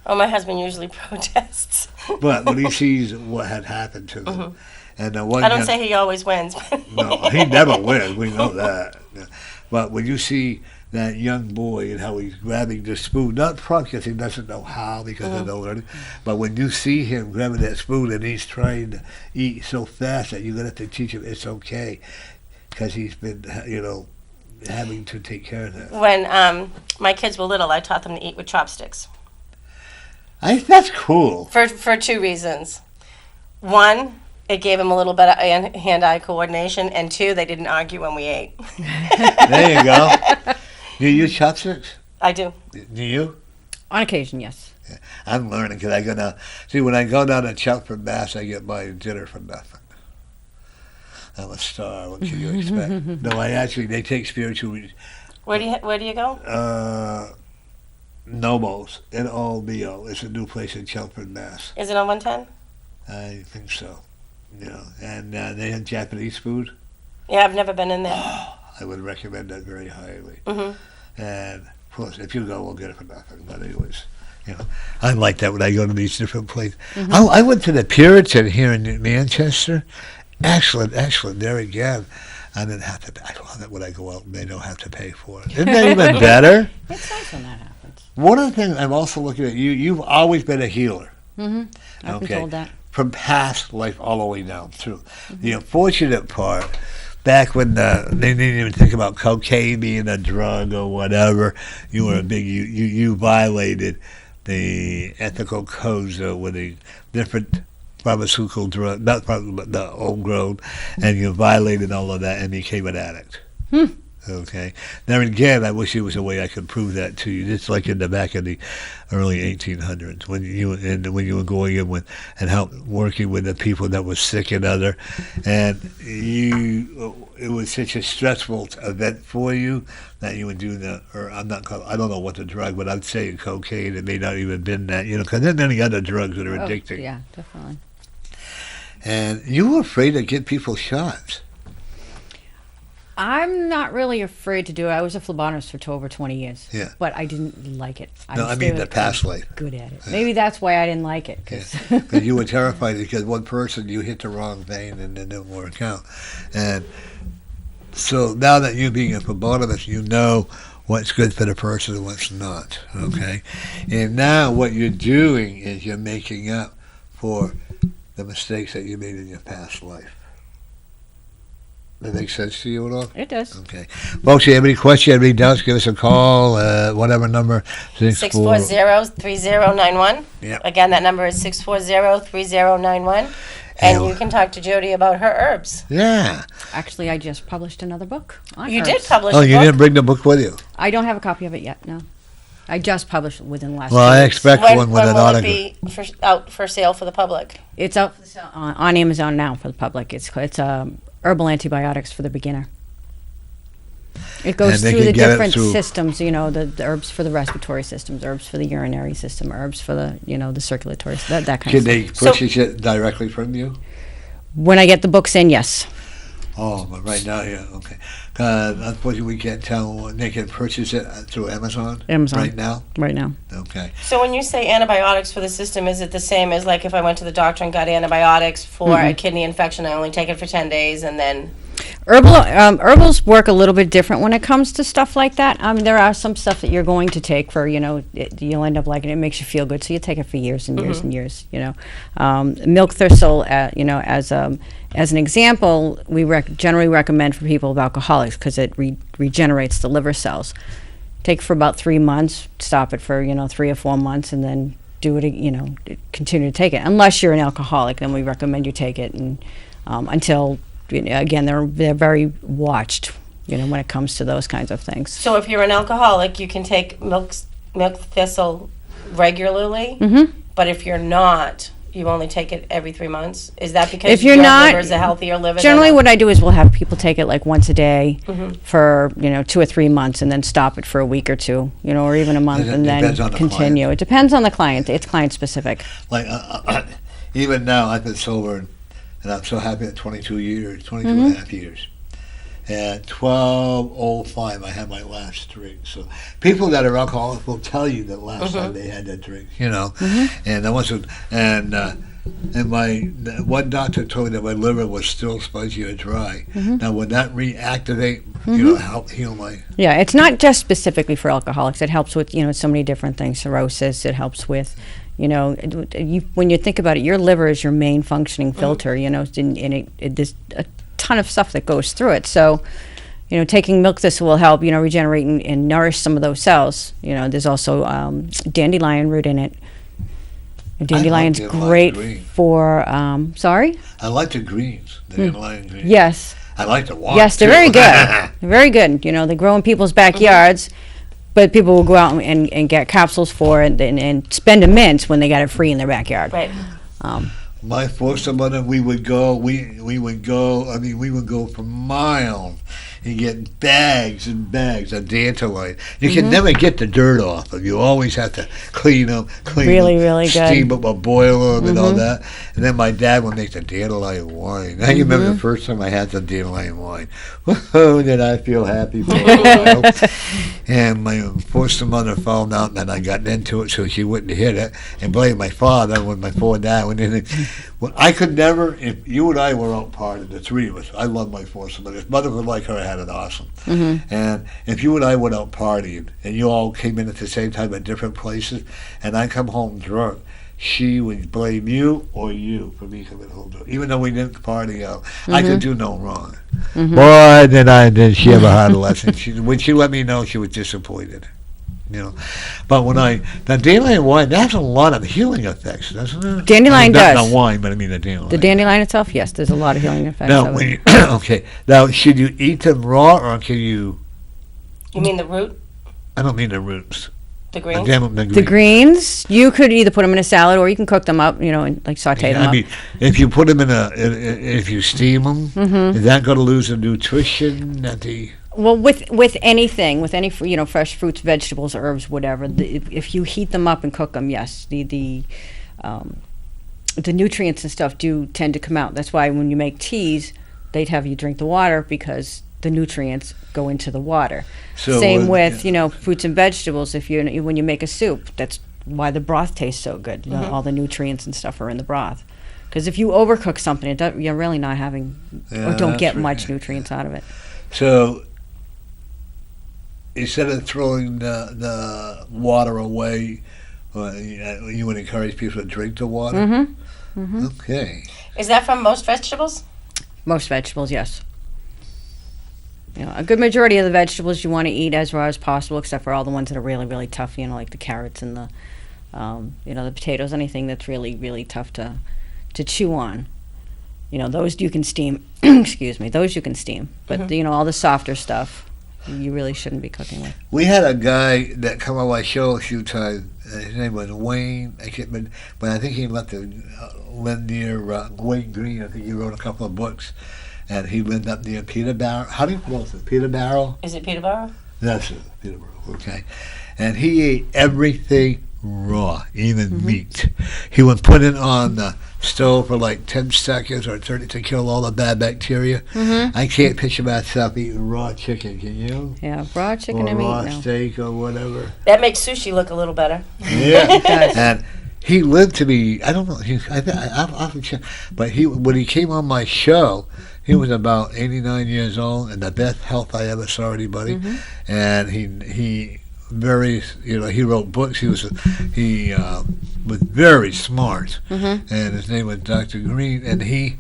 Oh, my husband usually protests. But when he sees what had happened to them. And the one I don't say he always wins. No, he never wins. We know that. But when you see that young boy and how he's grabbing the spoon, not probably because he doesn't know how, because of no learning, but when you see him grabbing that spoon and he's trying to eat so fast that you're going to have to teach him it's okay, because he's been, having to take care of that. When my kids were little, I taught them to eat with chopsticks. That's cool. For two reasons. One, it gave them a little bit of hand-eye coordination, and two, they didn't argue when we ate. There you go. Do you use chopsticks? I do. Do you? On occasion, yes. Yeah. I'm learning because I go down. See, when I go down to Chelmsford, Mass, I get my dinner for nothing. I'm a star. What can you expect? No, they take spiritual. Where do you go? Nomos, N-O-B-O. It's a new place in Chelmsford, Mass. Is it on 110? I think so. And they have Japanese food. Yeah, I've never been in there. I would recommend that very highly. And of course, if you go, we'll get it for nothing. But anyways, I like that when I go to these different places. I went to the Puritan here in Manchester. Excellent. There again. I didn't have to. I love it when I go out and they don't have to pay for it. Isn't that even better? It's nice when that happens. One of the things I'm also looking at, you've always been a healer. I've been told that. From past life all the way down through. The unfortunate part, back when they didn't even think about cocaine being a drug or whatever, you were a big, you violated the ethical codes with the different pharmaceutical drug, not but the homegrown, and you violated all of that and became an addict. Okay. Now again, I wish there was a way I could prove that to you. It's like in the back of the early 1800s when you were going in with and working with the people that were sick and other, and it was such a stressful event for you that you would do that. Or I don't know what the drug, but I'd say cocaine. It may not even been that, because there's many other drugs that are addicting. Yeah, definitely. And you were afraid to give people shots. I'm not really afraid to do it. I was a phlebotomist for over 20 years. Yeah. But I didn't like it. I mean the past life. Good at it. Yeah. Maybe that's why I didn't like it. Because you were terrified because one person, you hit the wrong vein and it didn't work out. And so now that you being a phlebotomist, you know what's good for the person and what's not. Okay? And now what you're doing is you're making up for the mistakes that you made in your past life. That makes sense to you at all? It does. Okay. Folks, you have any questions, any doubts, give us a call, whatever number. 640-3091. Yep. Again, that number is 640-3091. And Yeah. you can talk to Jodie about her herbs. Yeah. Actually, I just published another book on You herbs. did publish Oh, a you book. didn't bring the book with you? I don't have a copy of it yet, no. I just published it within the last Well, few I weeks. expect When one with an will it autograph. be out for sale for the public? It's out for sale on Amazon now for the public. It's herbal antibiotics for the beginner. It goes And they through can the get it different through- systems, the herbs for the respiratory systems, herbs for the urinary system, herbs for the, the circulatory, that kind Can of they stuff. purchase it directly from you? When I get the books in, yes. Oh, but right now, yeah, okay. Unfortunately, we can't tell. They can purchase it through Amazon. Amazon. Right now. Right now. Okay. So when you say antibiotics for the system, is it the same as like if I went to the doctor and got antibiotics for a kidney infection, I only take it for 10 days and then... Herbals work a little bit different when it comes to stuff like that. There are some stuff that you're going to take for, you'll end up liking it. It makes you feel good, so you take it for years and years and years. Milk thistle, as an example, we generally recommend for people with alcoholics because it regenerates the liver cells. Take for about 3 months, stop it for 3 or 4 months, and then do it. Continue to take it. Unless you're an alcoholic, then we recommend you take it and until. Again, they're very watched, when it comes to those kinds of things. So if you're an alcoholic, you can take milk thistle regularly, but if you're not, you only take it every 3 months? Is that because If you're your not, liver is a healthier liver? generally what I do is we'll have people take it like once a day for 2 or 3 months and then stop it for a week or two, or even a month, It and then depends on the continue. client. It depends on the client. It's client specific. Like, even now, I've been sober, and I'm so happy at 22 and a half years. At 12:05, I had my last drink. So people that are alcoholics will tell you that last time they had that drink, And I wasn't, and one doctor told me that my liver was still spongy or dry. Now, would that reactivate, help heal my? Yeah, it's not just specifically for alcoholics. It helps with, so many different things. Cirrhosis, it helps with, when you think about it, your liver is your main functioning filter, and there's a ton of stuff that goes through it. So, taking milk thistle will help, regenerate and nourish some of those cells. There's also dandelion root in it. Dandelion's dandelion great green. for, sorry? I like the greens, the dandelion greens. Yes. I like the water. Yes, they're too. very good. They're very good. They grow in people's backyards, but people will go out and get capsules for it and spend a mint when they got it free in their backyard. Right. My foster mother, we would go for miles and get bags and bags of dandelion. You can never get the dirt off them. You always have to clean them, Really, really good. steam them or boil them and all that. And then my dad would make the dandelion wine. I remember the first time I had some dandelion wine. Whoa, did I feel happy for a while. And my foster mother found out that I got into it so she wouldn't hit it and blamed my father when my poor dad went in. Well, I could never, if you and I were out partying, the three of us, I love my foster mother. If mother was like her, I had it awesome. And if you and I went out partying and you all came in at the same time at different places and I come home drunk, she would blame you or you for me coming home drunk. Even though we didn't party out, I could do no wrong. Boy, did she ever had a lesson. When she let me know, she was disappointed. But the dandelion wine, that has a lot of healing effects, doesn't it? Dandelion Not does. the wine, but I mean the dandelion. The dandelion itself, yes, there's a lot of healing effects. Now, of it. okay. Now, should you eat them raw or can you? You mean the root, I don't mean the roots. the green? The greens, you could either put them in a salad or you can cook them up, and like saute them I up. mean, if you put them if you steam them, is that going to lose the nutrition that the? Well, with anything, with any fresh fruits, vegetables, herbs, whatever, if you heat them up and cook them, yes, the nutrients and stuff do tend to come out. That's why when you make teas, they'd have you drink the water because the nutrients go into the water. So Same with fruits and vegetables. When you make a soup, that's why the broth tastes so good. All the nutrients and stuff are in the broth. Because if you overcook something, you're really not having or don't that's get right. much nutrients out of it. So instead of throwing the water away, you would encourage people to drink the water? Okay. Is that from most vegetables? Most vegetables, yes. A good majority of the vegetables you want to eat as raw as possible, except for all the ones that are really, really tough. Like the carrots and the potatoes. Anything that's really, really tough to chew on. those you can steam. Excuse me, those you can steam. But all the softer stuff, you really shouldn't be cooking with. We had a guy that come on my show a few times. His name was Wayne. I can't remember, but I think he lived near Wayne Green. I think he wrote a couple of books, and he lived up near Peterborough. How do you pronounce it? Peterborough? Is it Peterborough? That's it, Peterborough. Okay, and he ate everything raw, even meat. He would put it on the stove for like 10 seconds or 30 to kill all the bad bacteria. I can't picture myself eating raw chicken, can you? Yeah, raw chicken Or and meat. raw No. steak or whatever. That makes sushi look a little better. Yeah, and he lived to be, I don't know, I'll have to check, but when he came on my show, he was about 89 years old and the best health I ever saw anybody. And he very, he wrote books. He was very smart, and his name was Dr. Green. And he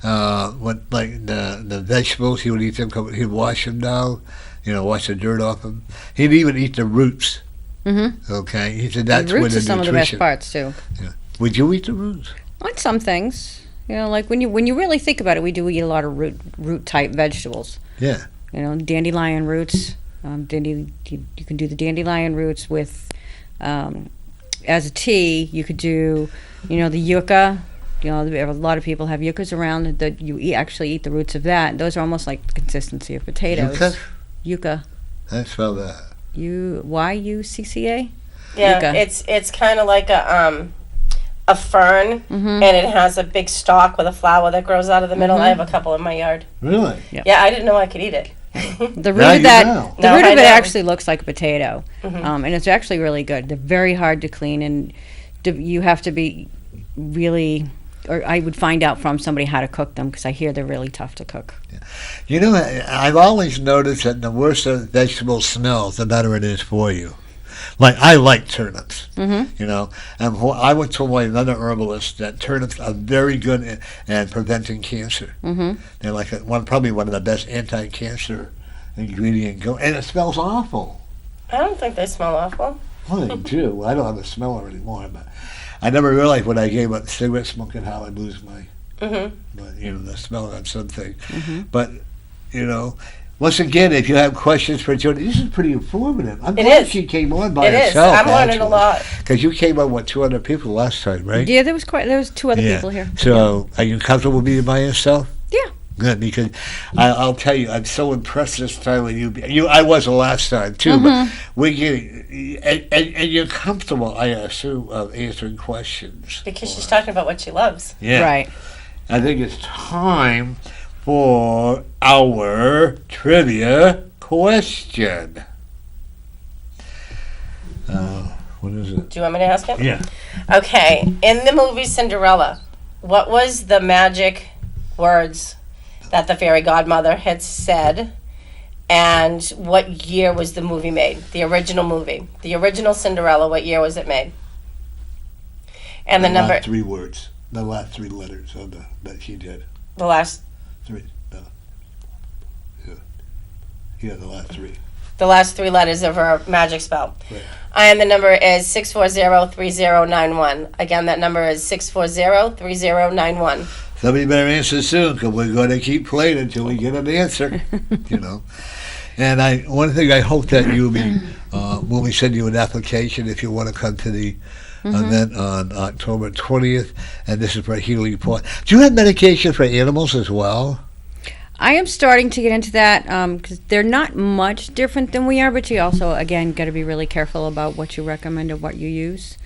went like the vegetables. He would eat them. He'd wash them down, wash the dirt off them. He'd even eat the roots. Okay, he said that's The where roots the are some of the nutrition. best parts too. Yeah. Would you eat the roots? On some things, like when you really think about it, we do eat a lot of root type vegetables. Yeah. Dandelion roots. You can do the dandelion roots with, as a tea. You could do, the yucca. A lot of people have yuccas around that actually eat the roots of that. Those are almost like the consistency of potatoes. Yucca? Yucca. I spell that. Yucca? Yeah, Yucca. it's kind of like a fern, and it has a big stalk with a flower that grows out of the middle. I have a couple in my yard. Really? Yeah, I didn't know I could eat it. The root Now of you that, know. the No, root I of it know. actually looks like a potato, and it's actually really good. They're very hard to clean, and you have to be really, or I would find out from somebody how to cook them because I hear they're really tough to cook. I've always noticed that the worse a vegetable smells, the better it is for you. Like, I like turnips, and I was told by another herbalist that turnips are very good at preventing cancer. They're like probably one of the best anti-cancer ingredient, and it smells awful. I don't think they smell awful. Well, they do. I don't have a smeller anymore, but I never realized when I gave up cigarette smoking how I lose my, but the smell of something. But once again, if you have questions for Jodie, this is pretty informative. I'm glad is. she came on by It is. herself. I'm learning a lot. Because you came on with 200 people last time, right? Yeah, there was two other people here. So, are you comfortable being by yourself? Yeah. Good, because I'll tell you, I'm so impressed this time with you. I was the last time too, but we're getting, and you're comfortable, I assume, of answering questions. Because she's talking about what she loves. Yeah. Right. I think it's time for our trivia question. What is it? Do you want me to ask it? Yeah. Okay. In the movie Cinderella, what was the magic words that the fairy godmother had said, and what year was the movie made? The original movie. The original Cinderella, what year was it made? And the number... last 3 words. The last 3 letters of that she did. The last... 3. No. Yeah, the last 3. The last 3 letters of her magic spell. Right. And the number is 640-3091. Again, that number is 640-3091. Somebody better answer soon, because we're going to keep playing until we get an answer. And one thing I hope that you'll be, when we send you an application, if you want to come to the event on October 20th, and this is for Healing Point. Do you have medication for animals as well? I am starting to get into that because they're not much different than we are, but you also, again, got to be really careful about what you recommend or what you use.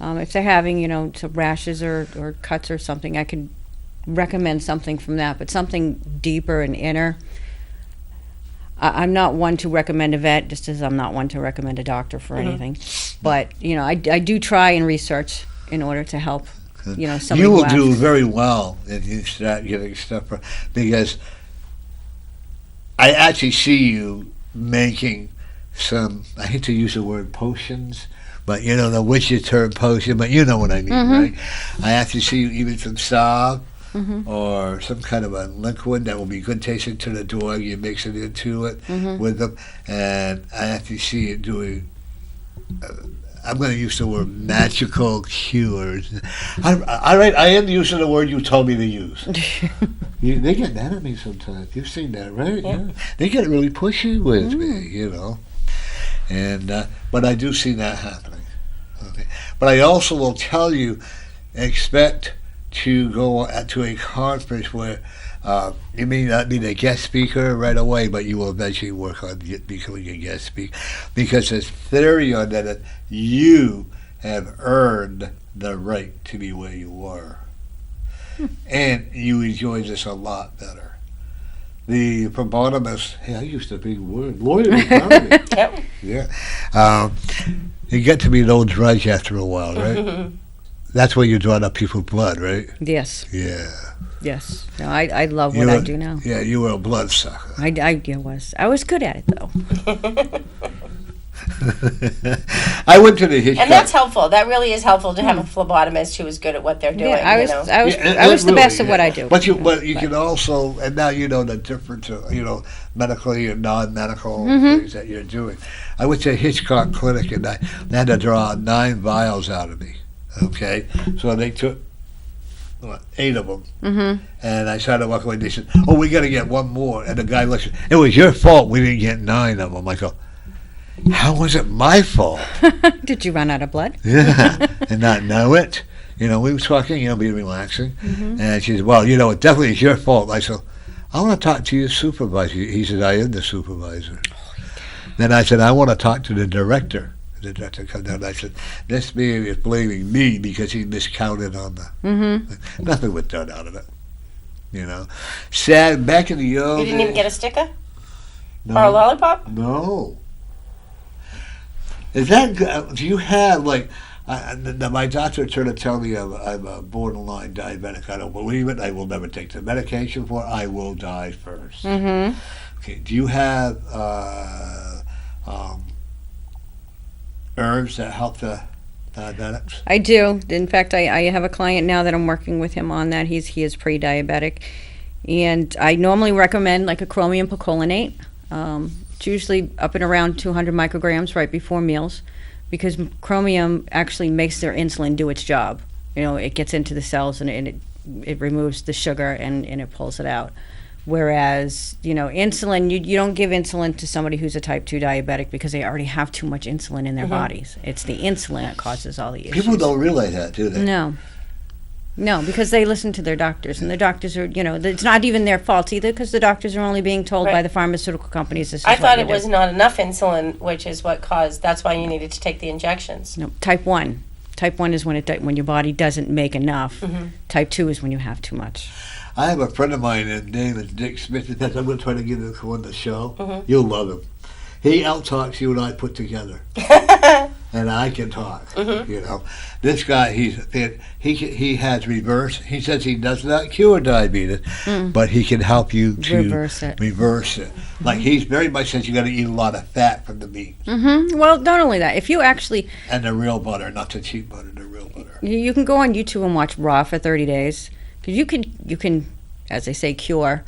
If they're having, some rashes or cuts or something, I could recommend something from that, but something deeper and inner. I'm not one to recommend a vet, just as I'm not one to recommend a doctor for anything. But, I do try and research in order to help, somebody You will who do asks. very well if you start getting stuff, because I actually see you making some, I hate to use the word potions, but the witch's term potion, but you know what I mean, right? I actually see you even some salve or some kind of a liquid that will be good tasting to the dog. You mix it into it with them, and I actually see you doing I'm going to use the word magical cures. I am using the word you told me to use. They get mad at me sometimes. You've seen that, right? Yeah. They get really pushy with me, you know. And but I do see that happening. Okay. But I also will tell you, expect to go to a conference where you may not be the guest speaker right away, but you will eventually work on becoming a guest speaker, because there's theory on that you have earned the right to be where you are, and you enjoy this a lot better. The phlebotomist, hey, I used a big word, lawyer. Yep. Yeah, you get to be an old drudge after a while, right? That's where you draw up people's blood, right? Yes. Yeah. Yes. No, I love what I do now. Yeah, you were a bloodsucker. I was. I was good at it, though. I went to the Hitchcock. And that's helpful. That really is helpful to have a phlebotomist who is good at what they're doing. Yeah, I was the really, best at what I do. But you can also, and now you know the difference of, medically and non-medical things that you're doing. I went to a Hitchcock clinic and I had to draw 9 vials out of me. Okay? So they took 8 of them. And I started walking away. They said, "Oh, we got to get one more." And the guy looks, "It was your fault we didn't get 9 of them." I go, "How was it my fault?" Did you run out of blood? Yeah, and not know it. We were talking, being relaxing. And she said, "Well, it definitely is your fault." I said, "I want to talk to your supervisor." He said, "I am the supervisor." Then I said, "I want to talk to the director." The director come down and I said, "This man is blaming me because he miscounted on the..." Nothing was done out of it. Sad, back in the old You didn't even get a sticker? No. Or a lollipop? No. Is that, do you have, my doctor tried to tell me I'm a borderline diabetic. I don't believe it. I will never take the medication for it. I will die first. Okay, do you have herbs that help the diabetics? I do. In fact, I have a client now that I'm working with him on that. He is pre-diabetic. And I normally recommend like a chromium picolinate. It's usually up and around 200 micrograms right before meals, because chromium actually makes their insulin do its job. It gets into the cells and it removes the sugar and it pulls it out. Whereas, insulin, you don't give insulin to somebody who's a type 2 diabetic because they already have too much insulin in their bodies. It's the insulin that causes all the issues. People don't realize that, do they? No, because they listen to their doctors, and the doctors are, it's not even their fault either, because the doctors are only being told by the pharmaceutical companies this is I what thought you it do. was not enough insulin, which is what caused, that's why you needed to take the injections. No, type 1. Type 1 is when your body doesn't make enough. Type 2 is when you have too much. I have a friend of mine named Dick Smith. I'm going to try to get him on the show. You'll love him. He out-talks you and I put together. And I can talk, This guy, he has reverse. He says he does not cure diabetes, but he can help you to reverse it. Like he's very much says you got to eat a lot of fat from the meat. Well, not only that, if you actually... And the real butter, not the cheap butter, the real butter. You can go on YouTube and watch Raw for 30 days. Because you can, as they say, cure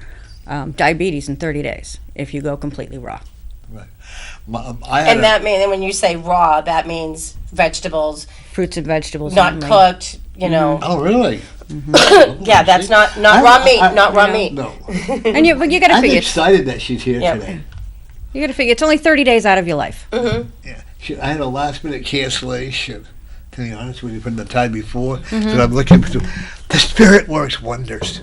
diabetes in 30 days if you go completely raw. Right. That means, when you say raw, that means vegetables, fruits and vegetables, not only. Cooked. Oh, really? Yeah, that's not raw meat. Not raw meat. No. And you got to I'm figure. excited that she's here today. You got to figure it's only 30 days out of your life. Yeah. I had a last-minute cancellation. To be honest with you, from the time before, so I'm looking for. The spirit works wonders.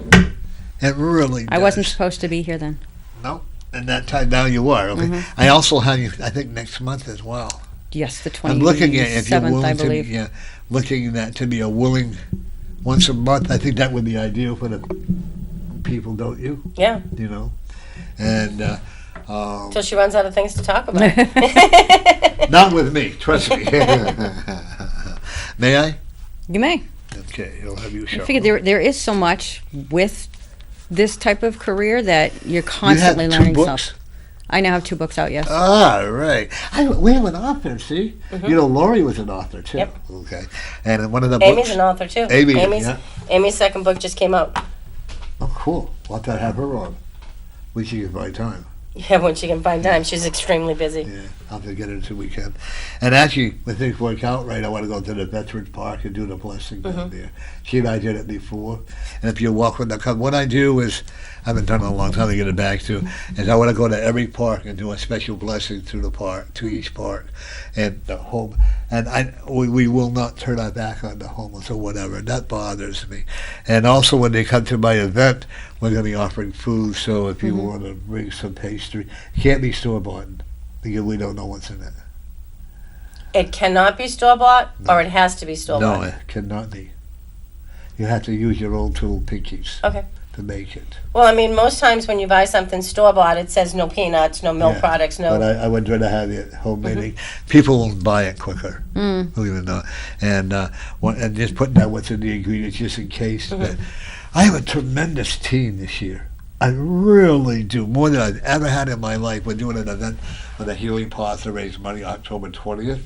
It really does. I wasn't supposed to be here then. No. And that time now you are. Okay. I also have you, I think, next month as well. Yes, the 27th, I'm looking at if you're willing I believe. looking at that to be a willing once a month. I think that would be ideal for the people, don't you? Yeah. And Till she runs out of things to talk about. not with me, trust me. May I? You may. Okay, I'll have you show. I figure there is so much with this type of career that you're constantly you have learning 2 books? stuff. I now have 2 books out, yes. Ah, right. We have an author, see? Lori was an author, too. Yep. Okay. And one of the Amy's books... an author, too. Amy's second book just came out. Oh, cool. We'll have to have her on. We should give my time. Yeah, when she can find time. She's extremely busy. Yeah, I'll have to get her this weekend. And actually, when things work out right, I want to go to the Veterans Park and do the blessing down there. She and I did it before. And if you're welcome to come, what I do is, I haven't done it in a long time to get it back to, is I want to go to every park and do a special blessing through the park, to each park, and the home. And we will not turn our back on the homeless or whatever. That bothers me. And also when they come to my event, we're going to be offering food. So if you want to bring some pastry, it can't be store-bought because we don't know what's in it. It cannot be store-bought, or it has to be store-bought? No, it cannot be. You have to use your own little pinkies Okay. to make it. Well, I mean, most times when you buy something store-bought, it says no peanuts, no milk Yeah, products, no... But I would rather have it homemade. People will buy it quicker, believe it or not. And just putting down what's in the ingredients just in case. But I have a tremendous team this year. I really do, more than I've ever had in my life. We're doing an event with a Healing Path to raise money October 20th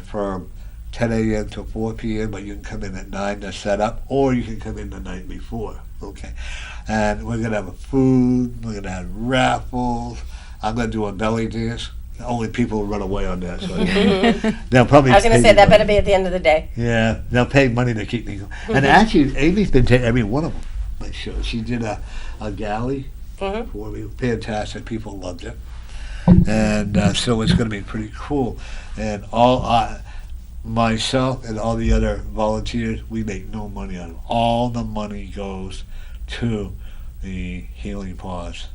from 10 a.m. to 4 p.m., but you can come in at 9 to set up, or you can come in the night before, okay? And we're going to have food, we're going to have raffles, I'm going to do a belly dance. Only people will run away on that. So they'll probably I was going to pay say, you that better money. be at the end of the day. Yeah, they'll pay money to keep me going. And actually, Amy's been to every one of them. My show. She did a galley for me. Fantastic. People loved it. And so it's going to be pretty cool. And myself and all the other volunteers, we make no money out of it. All the money goes to the Healing Paws.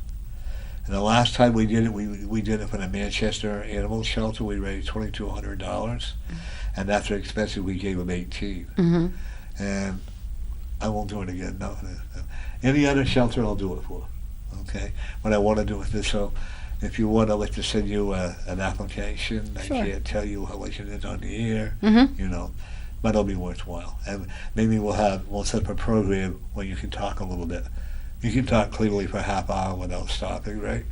And the last time we did it, we did it for the Manchester Animal Shelter. We raised $2,200. And after expenses, we gave them $18. And I won't do it again. No. Any other shelter, I'll do it for. Okay? But I want to do it this. So if you want, I'd like to send you an application. Sure. I can't tell you how much it is on the air, you know, but it'll be worthwhile. And maybe we'll set up a program where you can talk a little bit. You can talk clearly for a half hour without stopping, right?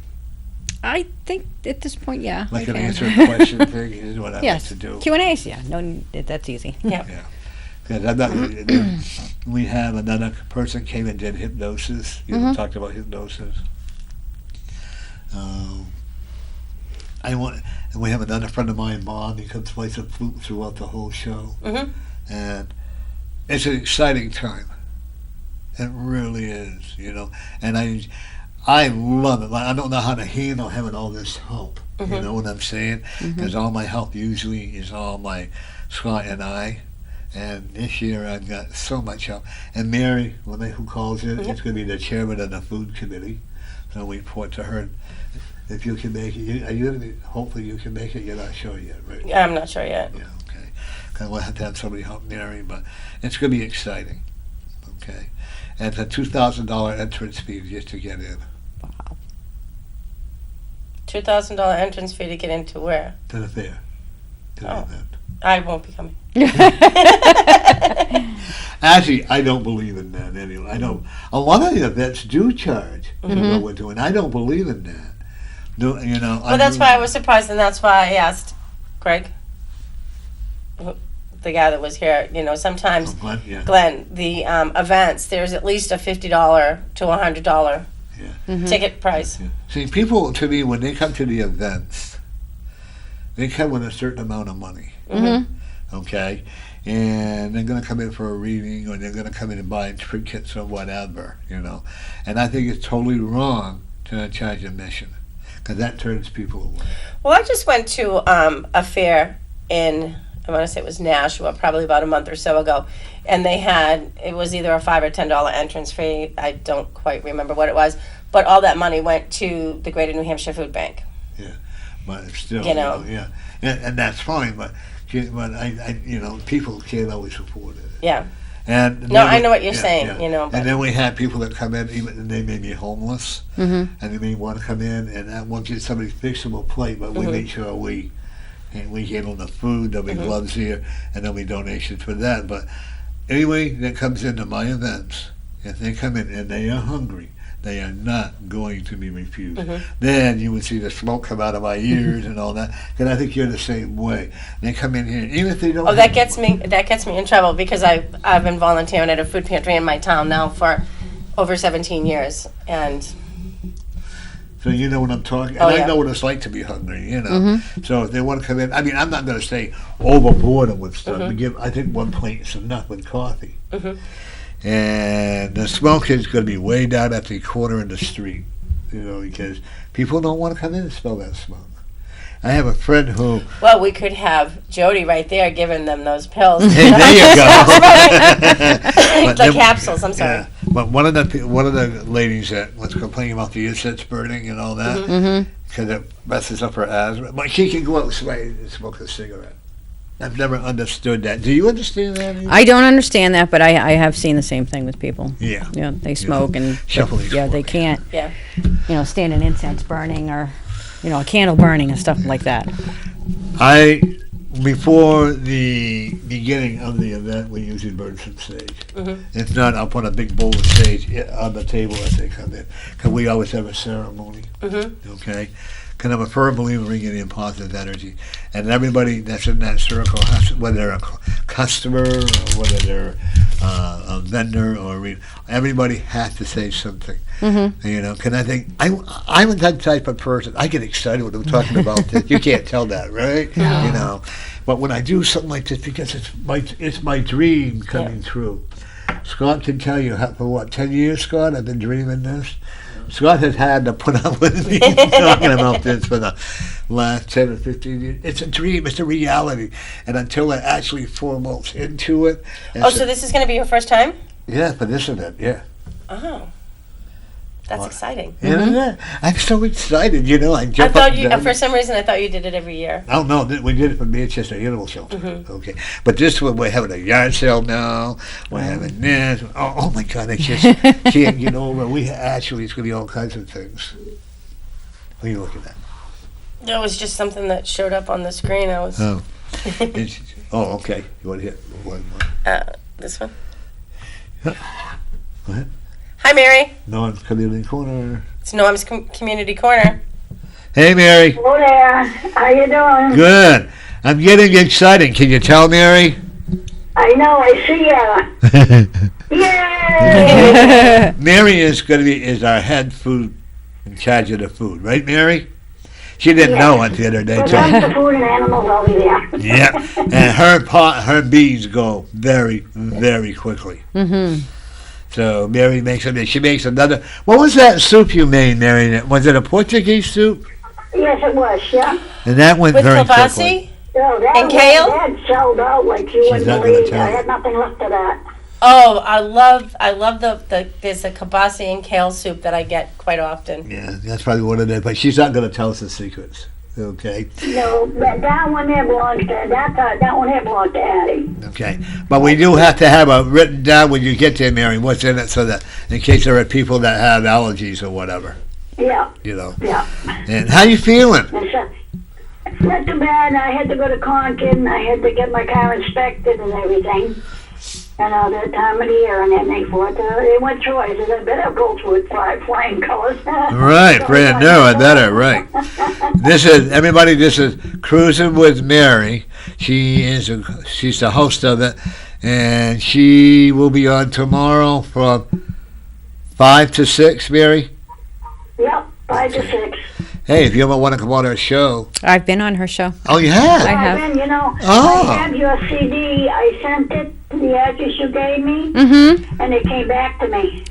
I think at this point, yeah. Like I an can. answer a question thing is what I Yes. like to do. Q&As, yeah. No, that's easy. Yeah. Yeah. 'Cause I'm not, we have another person came and did hypnosis. You know, talked about hypnosis. And we have another friend of mine, Bob. He comes play some flute throughout the whole show, and it's an exciting time. It really is, you know. And I love it. Like, I don't know how to handle having all this help. You know what I'm saying? Because all my help usually is all my Scott and I. And this year I've got so much help. And Mary, who calls it, is going to be the chairman of the food committee. So we report to her. If you can make it, are you going to be, hopefully you can make it? You're not sure yet, right? Yeah, I'm not sure yet. Yeah, okay. Because we'll have to have somebody help Mary, but it's going to be exciting. Okay. And it's a $2,000 entrance fee just to get in. Wow. $2,000 entrance fee to get into where? To the fair. To the event. I won't be coming. Actually, I don't believe in that anyway. I don't. A lot of the events do charge to go into, and I don't believe in that. No, you know. Well, that's why I was surprised, and that's why I asked Greg, the guy that was here. You know, sometimes Yeah. Glenn, the events, there's at least a $50 to $100 ticket price. Yeah. See, people to me when they come to the events, they come with a certain amount of money. Okay, and they're going to come in for a reading, or they're going to come in and buy trinkets or whatever, you know. And I think it's totally wrong to charge admission, because that turns people away. Well, I just went to a fair in, I want to say it was Nashua, probably about a month or so ago, and they had, it was either a $5 or $10 entrance fee. I don't quite remember what it was, but all that money went to the Greater New Hampshire Food Bank. Yeah, but it's still, You know. yeah, and that's fine, but I you know, people can't always afford it. Yeah. And No, I know what you're saying, you know, but- And then we have people that come in, even they may be homeless, and they may want to come in, and I won't get somebody fixable plate, but we make sure we handle the food. There'll be gloves here, and there'll be donations for that. But anyway, that comes into my events, if they come in and they are hungry, they are not going to be refused. Then you would see the smoke come out of my ears and all that. And I think you're the same way. They come in here, even if they don't. Oh, that have gets me in trouble, because I've been volunteering at a food pantry in my town now for over 17 years, and So you know what I'm talking. And Oh, I yeah. know what it's like to be hungry. You know. So if they want to come in, I mean, I'm not going to say overboard with stuff. We give, I think, one plate is enough with coffee. And the smoke is going to be way down at the corner of the street. You know, because people don't want to come in and smell that smoke. I have a friend who. Well, we could have Jodie right there giving them those pills. Hey, there you go. But The then- capsules, I'm sorry. Yeah, but one of the ladies that was complaining about the incense burning and all that, because it messes up her asthma. But she can go outside and smoke a cigarette. I've never understood that. Do you understand that? Either? I don't understand that, but I have seen the same thing with people. Yeah. Yeah, they smoke and Shuffling yeah, they smoke. can't, Yeah. stand an incense burning or, a candle burning and stuff like that. Before the beginning of the event, we usually burn some sage. If not, I'll put a big bowl of sage on the table as they come in, because we always have a ceremony. Okay. Because I'm a firm believer in bringing in positive energy. And everybody that's in that circle, whether they're a customer or whether they're a vendor everybody has to say something. Because I think I'm that type of person. I get excited when I'm talking about this. You can't tell that, right? But when I do something like this, because it's my dream coming true. Scott can tell you, for 10 years, Scott, I've been dreaming this. Scott has had to put up with me talking about this for the last 10 or 15 years. It's a dream. It's a reality. And until I actually foremost into it. So this is going to be your first time? Yeah, for this event, yeah. Oh. That's exciting. Yeah, I'm so excited, I I jump thought up you, and down. for some reason, I thought you did it every year. Oh, no, we did it for Manchester Animal Shelter. Okay. But this one, we're having a yard sale now. We're having this. Oh my God, I just can't get over. It's going to be all kinds of things. What are you looking at? That was just something that showed up on the screen. I was Oh. Okay. You want to hit one more? this one. Go ahead. Hi, Mary. Norm's Community Corner. It's Norm's Community Corner. Hey, Mary. Hello there. How you doing? Good. I'm getting excited. Can you tell, Mary? I know. I see ya. Yay! Mary is our head food in charge of the food, right, Mary? She didn't know it the other day. But too. that's the food and animals. I'll be there. Yeah, and her bees go very, very quickly. So Mary she makes another. What was that soup you made, Mary? Was it a Portuguese soup? Yes, it was. Yeah. And that went With very quickly. kielbasa? So that And kale? That sold out like you wouldn't not gonna believe. tell I you. had nothing left of that. Oh, I love there's a kielbasa and kale soup that I get quite often. Yeah, that's probably what it is. But she's not going to tell us the secrets. Okay. No, that one there belongs to that one there belongs to Addie. Okay. But we do have to have a written down when you get there, Mary, what's in it, so that in case there are people that have allergies or whatever, Yeah. Yeah. And how you feeling? It's not too bad. I had to go to Concord and I had to get my car inspected and everything. That time of the year and everything for it. It went through. I said, I better go through it flying colors. Right, brand new, I better, right. This is Cruising with Mary. She's the host of it, and she will be on tomorrow from 5 to 6, Mary. Yep, 5 to 6. Hey, if you ever want to come on our show. I've been on her show. Oh, you have? I have. Then, Oh. I have your CD. I sent it to the address you gave me, and it came back to me.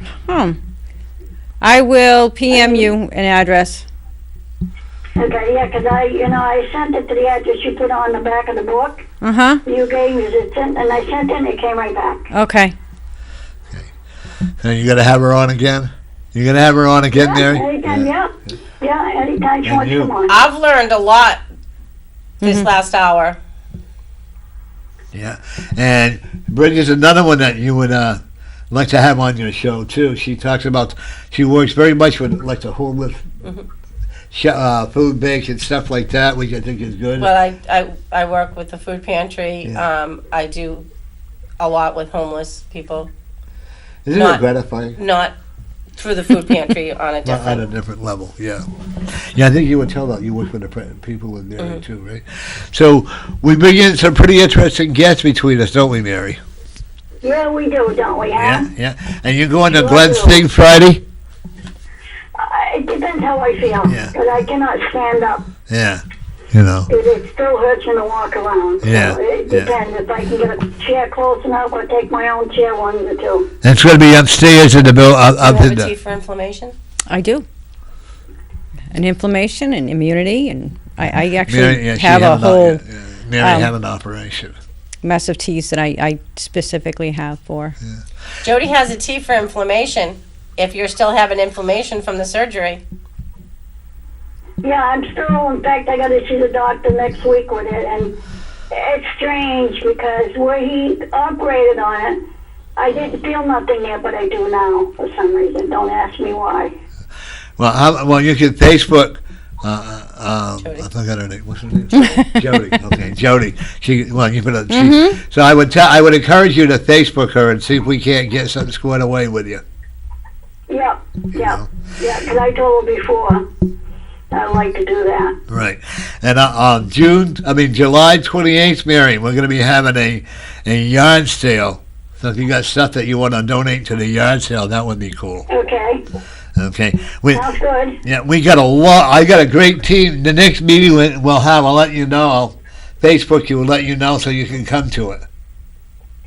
I will PM you an address. Okay, yeah, because I sent it to the address you put on the back of the book. You gave me it, and I sent it, and it came right back. Okay. So you going to have her on again? You going to have her on again, Mary? Anytime, yeah, anytime she wants to come on. I've learned a lot this last hour. Yeah. And Bridgette's another one that you would like to have on your show, too. She works very much with, like, the homeless food banks and stuff like that, which I think is good. Well, I work with the food pantry. Yeah. I do a lot with homeless people. Isn't it gratifying? Not through the food pantry on a On a different. different level, yeah. Yeah, I think you would tell that you work with the people with Mary too, right? So we bring in some pretty interesting guests between us, don't we, Mary? Yeah, we do, don't we, huh? Yeah. And you're going to Sure Glenn's do. thing Friday? depends how I feel. Yeah. Because I cannot stand up. Yeah. You know. It still hurts me to walk around. Yeah, So it yeah. depends. If I can get a chair close enough, I'll take my own chair, one or two. It's going to be upstairs in the building. Do you Up have in a tea the. for inflammation? I do. And inflammation and immunity, and I actually Mary, yeah, she have a had an o- whole yeah, Mary um, had an operation. mess of teas that I specifically have for. Jodie has a tea for inflammation. If you're still having inflammation from the surgery. Yeah, I'm still, in fact, I got to see the doctor next week with it, and it's strange because where he operated on it, I didn't feel nothing there, but I do now for some reason. Don't ask me why. Well, you can Facebook. I forgot her name. What's her name? Jodie. Okay, Jodie. You put a. So I would encourage you to Facebook her and see if we can't get something squared away with you. Yeah, yeah, know? yeah. Because I told her before I'd like to do that. Right. And on July 28th, Mary, we're going to be having a yard sale. So if you got stuff that you want to donate to the yard sale, that would be cool. Okay, Okay. sounds good. Yeah, we got a lot. I got a great team. The next meeting we'll have, I'll let you know. I'll Facebook you and let you know so you can come to it.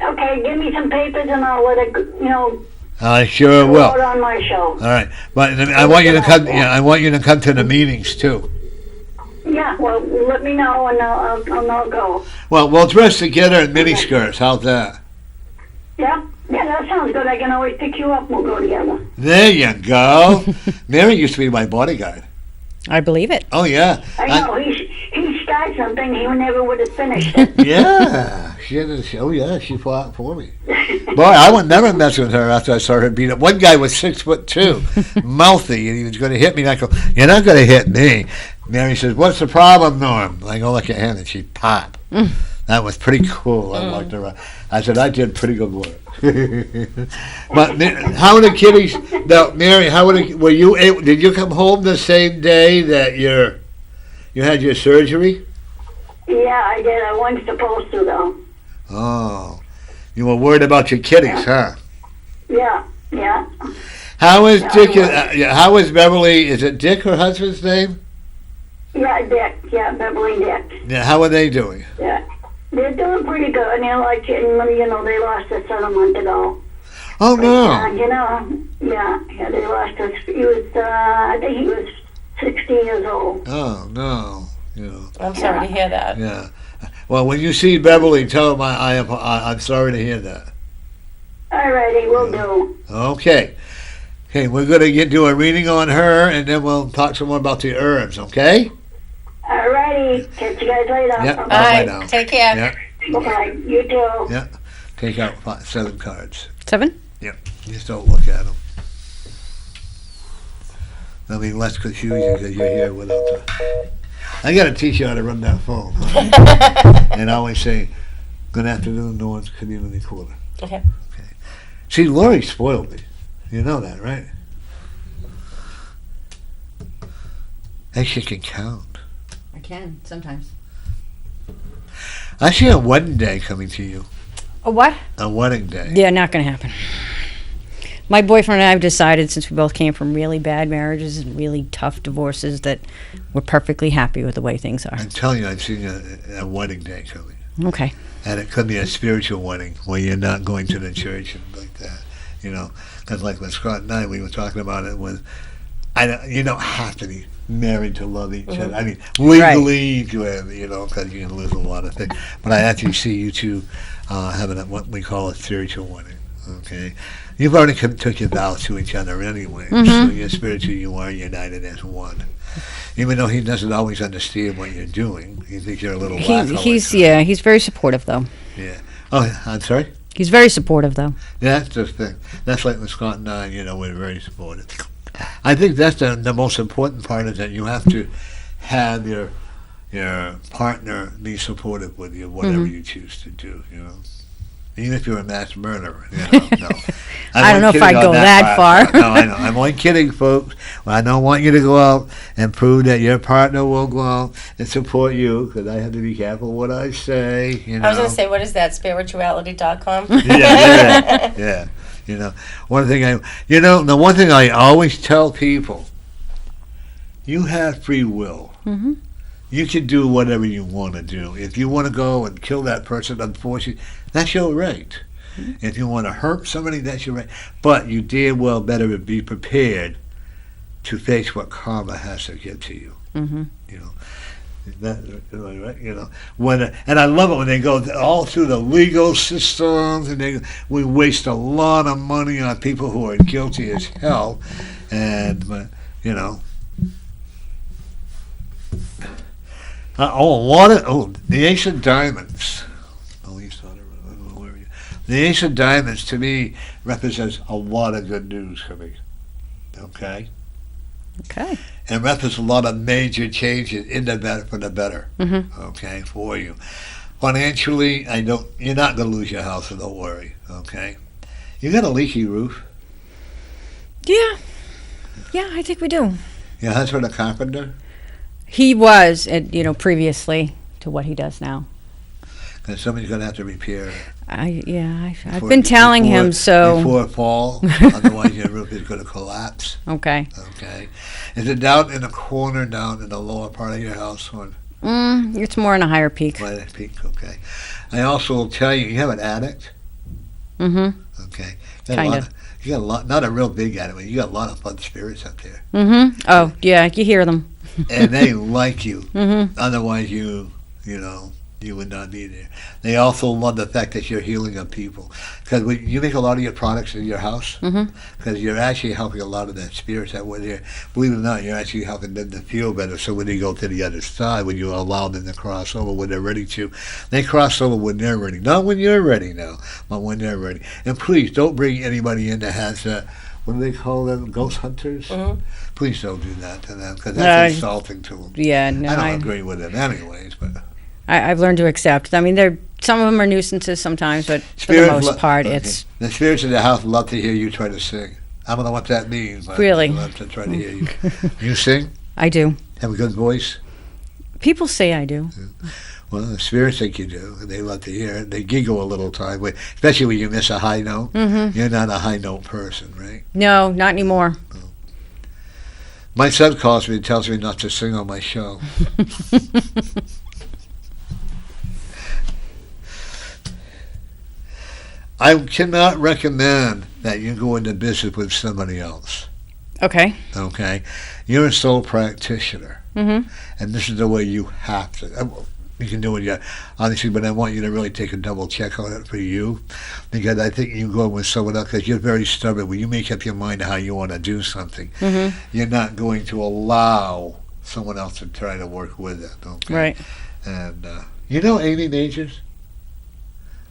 Okay, give me some papers and I'll let it, I sure go will. out on my show. All right, but I want you to come. Yeah, I want you to come to the meetings too. Yeah, well, let me know and I'll go. Well, we'll dress together in miniskirts. How's that? Yeah, that sounds good. I can always pick you up and we'll go together. There you go. Mary used to be my bodyguard. I believe it. Oh yeah. I know, he started something, he never would have finished it. Yeah. She fought for me. Boy, I would never mess with her after I saw her beat up. One guy was 6'2", mouthy, and he was going to hit me. And I go, "You're not going to hit me." Mary says, "What's the problem, Norm?" I go, "Look at him," and she popped. That was pretty cool. I walked around. I said, "I did pretty good work." But how are the kiddies? Now, Mary, were you able? Did you come home the same day that you had your surgery? Yeah, I did. I wasn't supposed to, though. Oh, you were worried about your kiddies, huh? Yeah. How is Yeah, Dick? I How is Beverly? Is it Dick, her husband's name? Yeah, Dick. Yeah, Beverly Dick. Yeah. How are they doing? Yeah. They're doing pretty good. And they lost their son a month ago. Oh no. They lost his. He was, I think he was 16 years old. Oh no. I'm sorry to hear that. Yeah. Well, when you see Beverly, tell him I'm sorry to hear that. All righty, we'll do. Okay. Okay, we're going to do a reading on her, and then we'll talk some more about the herbs. Okay? All righty. Catch you guys later. Yep. All Bye right, now. take care. Yeah. Bye. You too. Yeah. Take out 7 cards. 7? Yep. Just don't look at them. They'll be less confusing because you're here without the. I got to teach you how to run that phone. And I always say, "Good afternoon, North Community Quarter." Okay. See, Lori spoiled me. You know that, right? And she can count. I can, sometimes. I see a wedding day coming to you. A what? A wedding day. Yeah, not going to happen. My boyfriend and I have decided, since we both came from really bad marriages and really tough divorces, that we're perfectly happy with the way things are. I'm telling you, I've seen a wedding day coming. Okay. And it could be a spiritual wedding where you're not going to the church and like that. Because like when Scott and I, we were talking about it when you don't have to be married to love each other. I mean, legally, because you can lose a lot of things. But I actually see you two having what we call a spiritual wedding. Okay, you've already took your vows to each other anyway. So you're spiritual. You are united as one. Even though he doesn't always understand what you're doing, he thinks you're a little wacko. He's very supportive though. Yeah. Oh, I'm sorry. He's very supportive though. Yeah, that's the thing. That's like with Scott and I. We're very supportive. I think that's the most important part is that you have to have your partner be supportive with you, whatever you choose to do. Even if you're a mass murderer, no. I don't know if I'd go that far. No, I know. I'm only kidding, folks. Well, I don't want you to go out and prove that your partner will go out and support you, because I have to be careful what I say. I was going to say, what is that, spirituality.com? Yeah. The one thing I always tell people You have free will. You can do whatever you want to do. If you want to go and kill that person, unfortunately, that's your right. If you want to hurt somebody, that's your right. But you damn well better be prepared to face what karma has to give to you. You know, right? You know, and I love it when they go all through the legal systems, and we waste a lot of money on people who are guilty as hell, and you know. The Ace of Diamonds. The Ace of Diamonds, to me, represents a lot of good news for me. Okay? Okay. And represents a lot of major changes in the better, for the better. Okay, for you. Financially, you're not going to lose your house, so don't worry. Okay? You got a leaky roof? Yeah. Yeah, I think we do. Your husband a carpenter? He was, previously to what he does now. Because somebody's going to have to repair it. I've been telling him so. Before fall, otherwise your roof is going to collapse. Okay. Okay. Is it down in a corner, down in the lower part of your house? Or? It's more in a higher peak. Right at peak, okay. I also will tell you, you have an attic? Okay. Kind of. You got a lot, not a real big attic, but you got a lot of fun spirits up there. Oh, yeah, you hear them. And they like you. Otherwise, you would not be there. They also love the fact that you're healing on people. Because you make a lot of your products in your house, because you're actually helping a lot of the spirits that were there. Believe it or not, you're actually helping them to feel better. So when they go to the other side, when you allow them to cross over when they're ready to, they cross over when they're ready. Not when you're ready now, but when they're ready. And please, don't bring anybody in that has what do they call them, ghost hunters? Please don't do that to them, because that's insulting to them. Yeah, no. I don't agree with them anyways, but... I've learned to accept. I mean, some of them are nuisances sometimes, but for the most part, it's... The spirits in the house love to hear you try to sing. I don't know what that means, but really? they love to try to hear you. You sing? I do. Have a good voice? People say I do. Well, the spirits think you do, and they love to hear it. They giggle a little time, especially when you miss a high note. You're not a high note person, right? No, not anymore. No. My son calls me and tells me not to sing on my show. I cannot recommend that you go into business with somebody else. Okay. Okay? You're a sole practitioner. And this is the way you have to. You can do it, honestly, but I want you to really take a double check on it for you. Because I think you go with someone else, because you're very stubborn. When you make up your mind how you want to do something, you're not going to allow someone else to try to work with it. Okay? Right. And you know Amy Majors?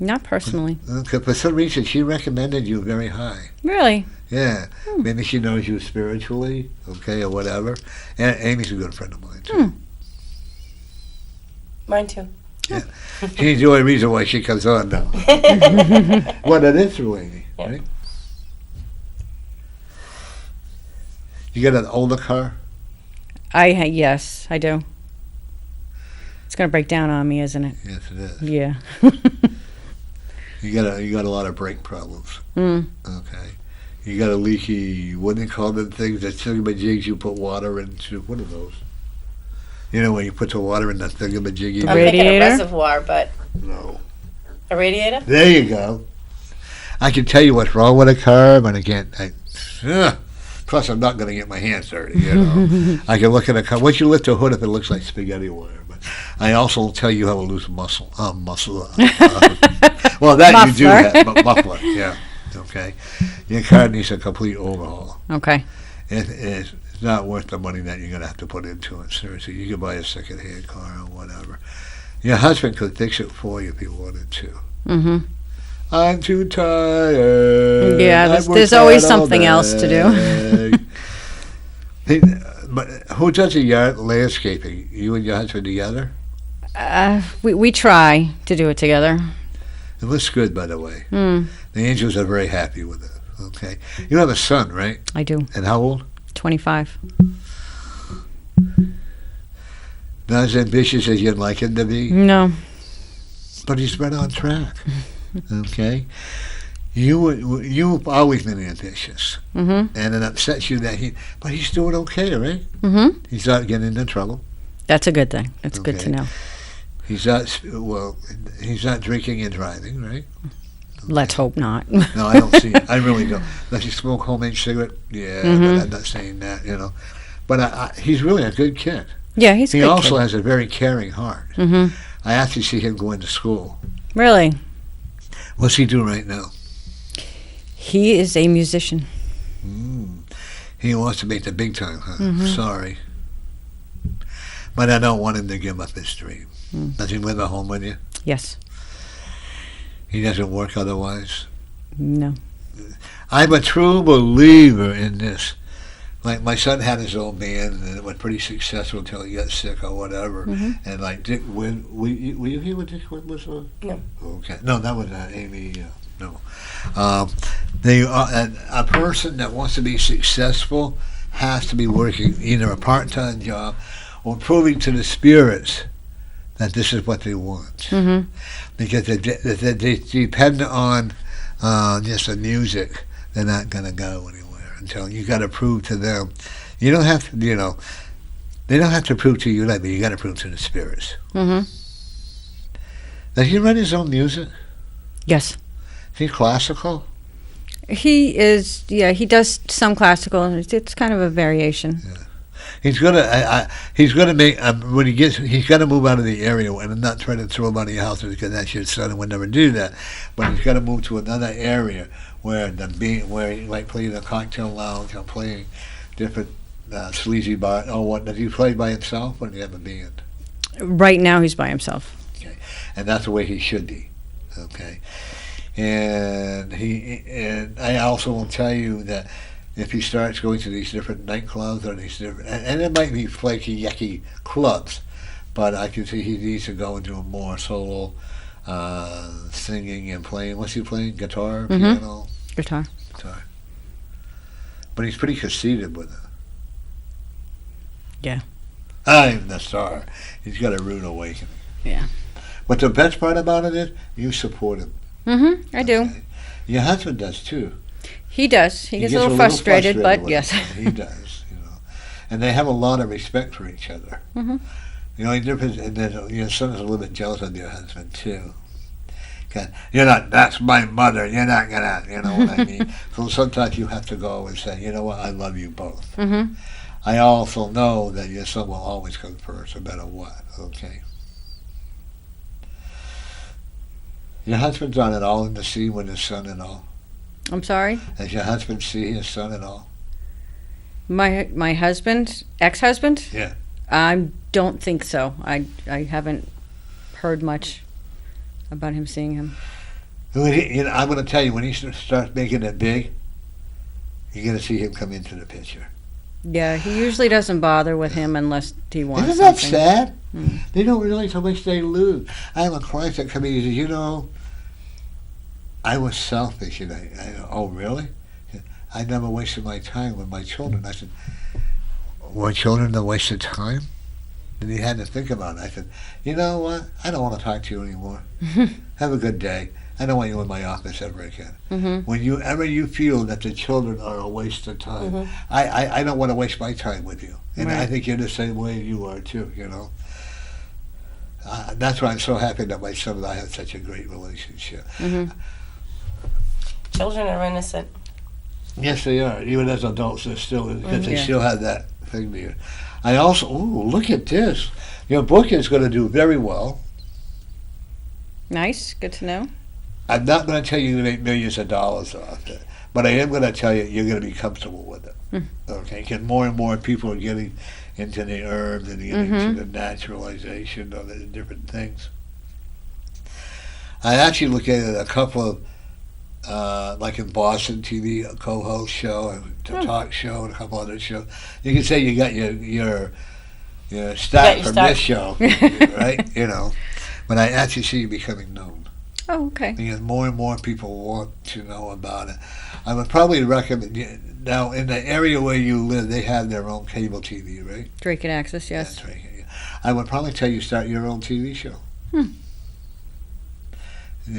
Not personally. Okay, for some reason, she recommended you very high. Really? Yeah. Maybe she knows you spiritually, okay, or whatever. And Amy's a good friend of mine, too. Mine, too. Yeah. She's the only reason why she comes on now. Well, that is through Amy, right? You got an older car? Yes, I do. It's going to break down on me, isn't it? Yes, it is. Yeah. You got a lot of brake problems. Okay. You got a leaky, what do they call them things, that thingamajigs you put water into? What are those? You know when you put the water in that thingamajig? I'm thinking a reservoir, but... No. A radiator? There you go. I can tell you what's wrong with a car, but I can't... plus, I'm not going to get my hands dirty, you know. I can look at a car. Once you lift the hood up, it looks like spaghetti wire. But I also will tell you how to lose muscle. Well, that muffler. You do that, but muffler, yeah. Okay. Your car needs a complete overhaul. Okay. It's not worth the money that you're going to have to put into it. Seriously, you can buy a second-hand car or whatever. Your husband could fix it for you if he wanted to. I'm too tired. Yeah, there's always something else to do. But who does the yard landscaping? You and your husband together? We try to do it together. It looks good, by the way. The angels are very happy with it. Okay. You have a son, right? I do. And how old? 25. Not as ambitious as you'd like him to be? No. But he's right on track. Okay. you've always been ambitious, and it upsets you that but he's doing okay, right? He's not getting into trouble. That's a good thing. That's good to Okay. know. He's not drinking and driving, right? Let's hope not. No, I don't see it. I really don't. Does he smoke homemade cigarette? Yeah, but I'm not saying that, But he's really a good kid. Yeah, he's a He good also kid. has a very caring heart. Mhm. I actually see him going to school. Really? What's he do right now? He is a musician. He wants to make the big time, huh? Sorry. But I don't want him to give up his dream. Does he live at home with you? Yes. He doesn't work otherwise? No. I'm a true believer in this. Like, my son had his own band, and it was pretty successful until he got sick or whatever. And like Dick Wynn, were you here when Dick Wynn was on? No. Okay. No, that was Amy. No. A person that wants to be successful has to be working either a part-time job or proving to the spirits that this is what they want. Because if they depend on just the music, they're not going to go anywhere until you got to prove to them. You don't have to, they don't have to prove to you that, but you got to prove to the spirits. Does he write his own music? Yes. Is he classical? He is, he does some classical. It's kind of a variation. He's gonna make when he's got to move out of the area, and I'm not trying to throw him out of your house because that's your son and would never do that. But he's got to move to another area where he might play in a cocktail lounge or playing different sleazy bar. Oh, what does he play by himself, or does he have a band? Right now, he's by himself. Okay, and that's the way he should be. Okay, and I also will tell you that if he starts going to these different nightclubs or these different, and it might be flaky, yucky clubs, but I can see he needs to go into a more solo singing and playing. What's he playing? Guitar, piano, Guitar. But he's pretty conceited with it. Yeah. I'm the star. He's got a rude awakening. Yeah. But the best part about it is you support him. I do. Okay? Your husband does too. He does. He gets a little frustrated, frustrated, but with yes. it. He does, and they have a lot of respect for each other. And then your son is a little bit jealous of your husband too. That's my mother. You're not gonna, you know what I mean. So sometimes you have to go and say, you know what, I love you both. I also know that your son will always come first, no matter what. Okay. Your husband's on it all in the sea with his son and all. I'm sorry? Does your husband see his son and all? My husband, ex-husband? Yeah. I don't think so. I haven't heard much about him seeing him. I'm going to tell you, when he starts making it big, you're going to see him come into the picture. Yeah, he usually doesn't bother with him unless he wants Isn't that something. sad? They don't realize how much they lose. I have a client that comes in and says, I was selfish. And I go, oh, really? I never wasted my time with my children. I said, were children a waste of time? And he had to think about it. I said, you know what? I don't want to talk to you anymore. Have a good day. I don't want you in my office ever again. When you feel that the children are a waste of time, I don't want to waste my time with you. And Right. I think you're the same way you are too, That's why I'm so happy that my son and I have such a great relationship. Children are innocent. Yes, they are. Even as adults, they're still, because they Yeah. still have that thing there. I also, look at this. Your book is going to do very well. Nice. Good to know. I'm not going to tell you to make millions of dollars off it, but I am going to tell you you're going to be comfortable with it. Okay, because more and more people are getting into the herbs and getting into the naturalization of the different things. I actually look at a couple of, like in Boston TV, a co-host show, a talk show, and a couple other shows. You can say you got your start your from start. this show, right? But I actually see you becoming known. Oh, okay. Because more and more people want to know about it. I would probably recommend, now in the area where you live, they have their own cable TV, right? Drake and Access, yes. That's right. I would probably tell you start your own TV show.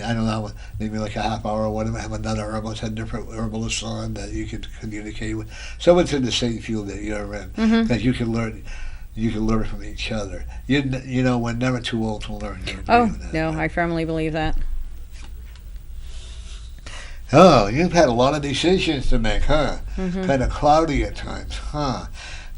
I don't know, maybe like a half hour or whatever, have another herbalist, have different herbalists on that you can communicate with. Someone's in the same field that you're in, because you can learn from each other. You know, we're never too old to learn. No, I firmly believe that. Oh, you've had a lot of decisions to make, huh? Kind of cloudy at times, huh?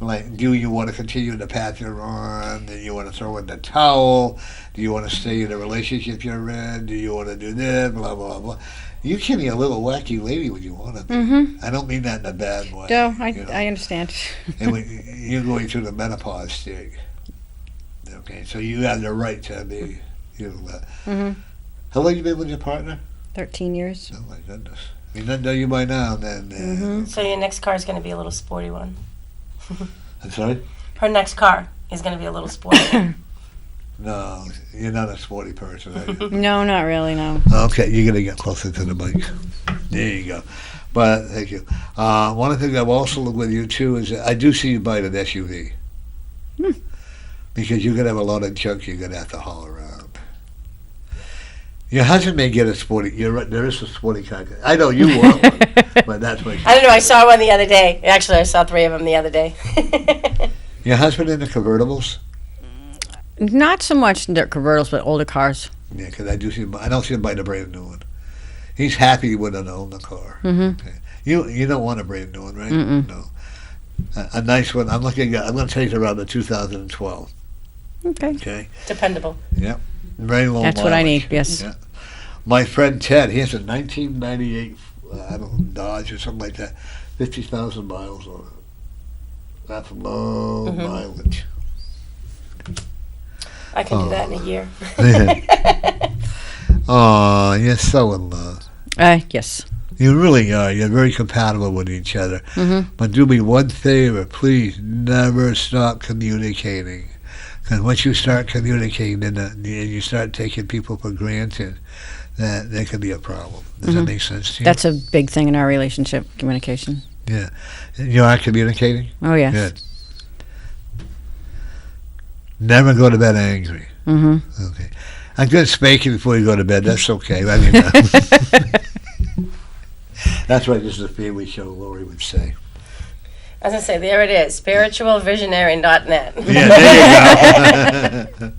Like, do you want to continue the path you're on? Do you want to throw in the towel? Do you want to stay in the relationship you're in? Do you want to do this? Blah, blah, blah. You can be a little wacky lady when you want to be. I don't mean that in a bad way. No, I understand. And you're going through the menopause stage. Okay, so you have the right to be, How long have you been with your partner? 13 years. Oh, my goodness. I mean, I know you by now, then. So your next car is going to be a little sporty one. I'm sorry? Her next car is going to be a little sporty. No, you're not a sporty person, are you? No, not really, no. Okay, you're going to get closer to the mic. There you go. But, thank you. One of the things I've also looked with you, too, is that I do see you buying an SUV. Because you're going to have a lot of junk you're going to have to haul around. Your husband may get a sporty. You're right. There is a sporty car. I know you want one, but that's what. I don't know. I saw one the other day. Actually, I saw 3 of them the other day. Your husband into convertibles? Not so much in convertibles, but older cars. Yeah, because I don't see him buying a brand new one. He's happy with an older car. Okay. You don't want a brand new one, right? No. A nice one. I'm going to take it around the 2012. Okay. Dependable. Yep. Very low That's mileage. what I need, yes. Yeah. My friend Ted, he has a 1998 Dodge or something like that, 50,000 miles on it. That's low mileage. I can do that in a year. Oh, you're so in love. Yes. You really are. You're very compatible with each other. But do me one favor, please never stop communicating. Because once you start communicating and you start taking people for granted, that could be a problem. Does that make sense to you? That's a big thing in our relationship, communication. Yeah. You are communicating? Oh, yes. Good. Never go to bed angry. Okay. A good spanking before you go to bed, that's okay. I mean, that's why this is a family show, Lori would say. I was going to say, there it is, spiritualvisionary.net. Yeah, there you go.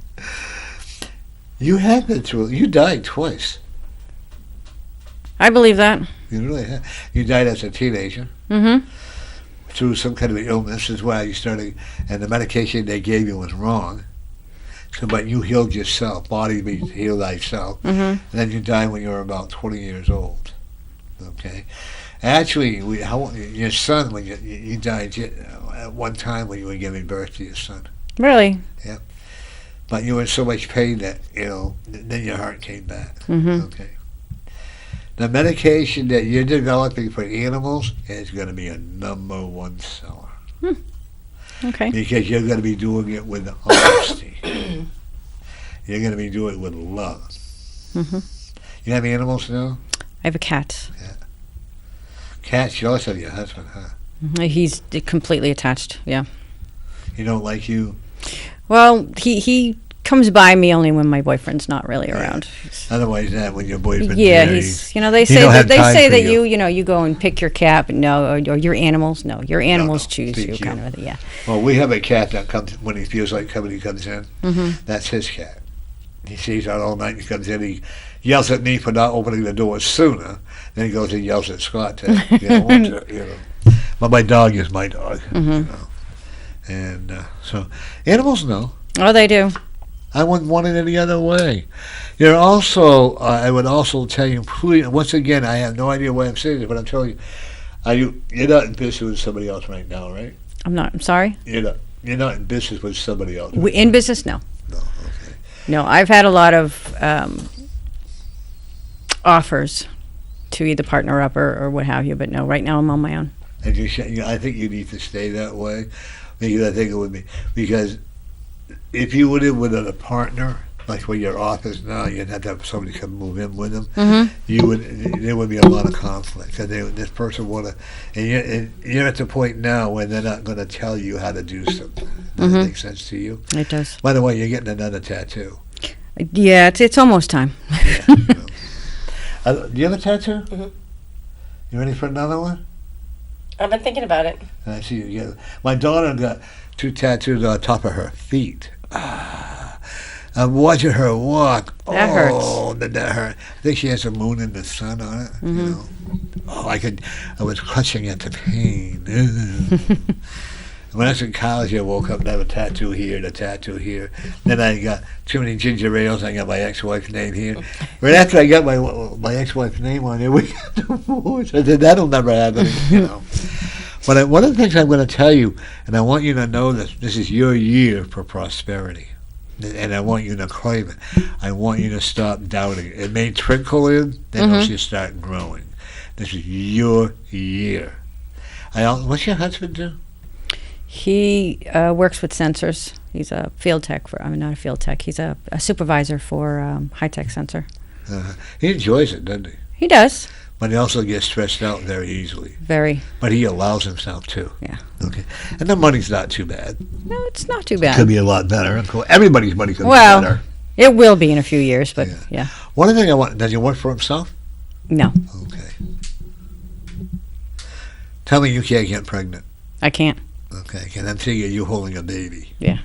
You have been through, you died twice. I believe that. You really have. You died as a teenager. Through some kind of illness is why you started, and the medication they gave you was wrong. So, but you healed yourself. Body means heal thyself. And then you died when you were about 20 years old. Okay. Actually, your son, when you died at one time when you were giving birth to your son. Really? Yeah. But you were in so much pain that, then your heart came back. Okay. The medication that you're developing for animals is going to be a #1 seller. Okay. Because you're going to be doing it with honesty. You're going to be doing it with love. You have animals now? I have a cat. Yeah. Cat's jealous of your husband, huh? He's completely attached, yeah. He don't like you? Well, he comes by me only when my boyfriend's not really around. Otherwise, when your boyfriend's Yeah, there, he's. They say that you go and pick your cat, but no, or your animals. No, your animals choose you, kind of. Yeah. Well, we have a cat that comes when he feels like coming. He comes in. That's his cat. He stays out all night. He comes in. He yells at me for not opening the door sooner. Then he goes and yells at Scott. But my dog is my dog. And so animals know. Oh, they do. I wouldn't want it any other way. You're also, I would also tell you, please, once again, I have no idea why I'm saying this, but I'm telling you, you're not in business with somebody else right now, right? I'm sorry? You're not in business with somebody else. In business, no. No, okay. No, I've had a lot of offers to either partner up or what have you, but no, right now I'm on my own. And I think you need to stay that way, because I think it would be, because if you would have with a partner, like where your office now, you'd have to have somebody come move in with them. There would be a lot of conflict, because this person and you're at the point now where they're not going to tell you how to do something. Does that make sense to you? It does. By the way, you're getting another tattoo. Yeah, it's almost time. Do you have a tattoo? Mhm. You ready for another one? I've been thinking about it. I see you. Yeah. My daughter got 2 tattoos on top of her feet. I'm watching her walk. That hurts. That hurt. I think she has a moon and the sun on it. You know. Oh, I was clutching at the pain. When I was in college, I woke up and I have a tattoo here and a tattoo here. Then I got too many ginger ales. I got my ex-wife's name here. Right after I got my ex-wife's name on there, we got divorced. I said, that'll never happen, you know. But one of the things I'm going to tell you, and I want you to know this is your year for prosperity. And I want you to claim it. I want you to stop doubting it. It may trickle in, then it'll just start growing. This is your year. What's your husband do? He works with sensors. He's a field tech not a field tech. He's a supervisor for high-tech sensor. He enjoys it, doesn't he? He does. But he also gets stressed out very easily. Very. But he allows himself to. Yeah. Okay. And the money's not too bad. No, it's not too bad. Could be a lot better. Everybody's money could be Well, better. it will be in a few years, but yeah. One other thing I want, does he work for himself? No, Okay. Tell me you can't get pregnant. I can't. Okay. And I'm seeing you holding a baby. Yeah,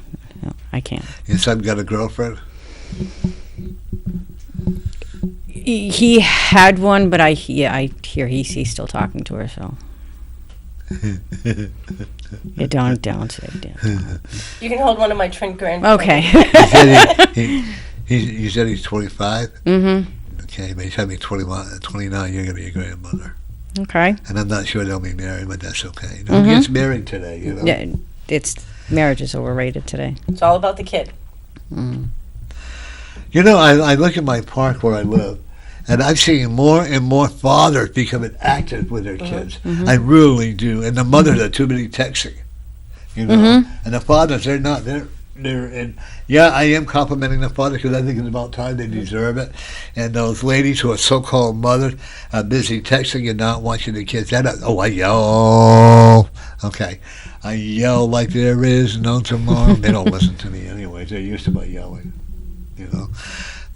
no, I can't. Your son got a girlfriend? He had one, but I hear he's still talking to her, so. Yeah, don't say it. You can hold one of my twin grandchildren. Okay. You said he's 25? Mm-hmm. Okay, but he's having 29, you're going to be a grandmother. Okay. And I'm not sure they'll be married, but that's okay. Who gets married today, you know? Yeah, marriage is overrated today. It's all about the kid. You know, I look at my park where I live, and I'm seeing more and more fathers becoming active with their kids. I really do. And the mothers are too busy texting, you know. And the fathers, they're not. And yeah, I am complimenting the fathers because I think it's about time they deserve it. And those ladies who are so-called mothers are busy texting and not watching the kids. I yell. Okay. I yell like there is no tomorrow. They don't listen to me anyway. They're used to my yelling, you know.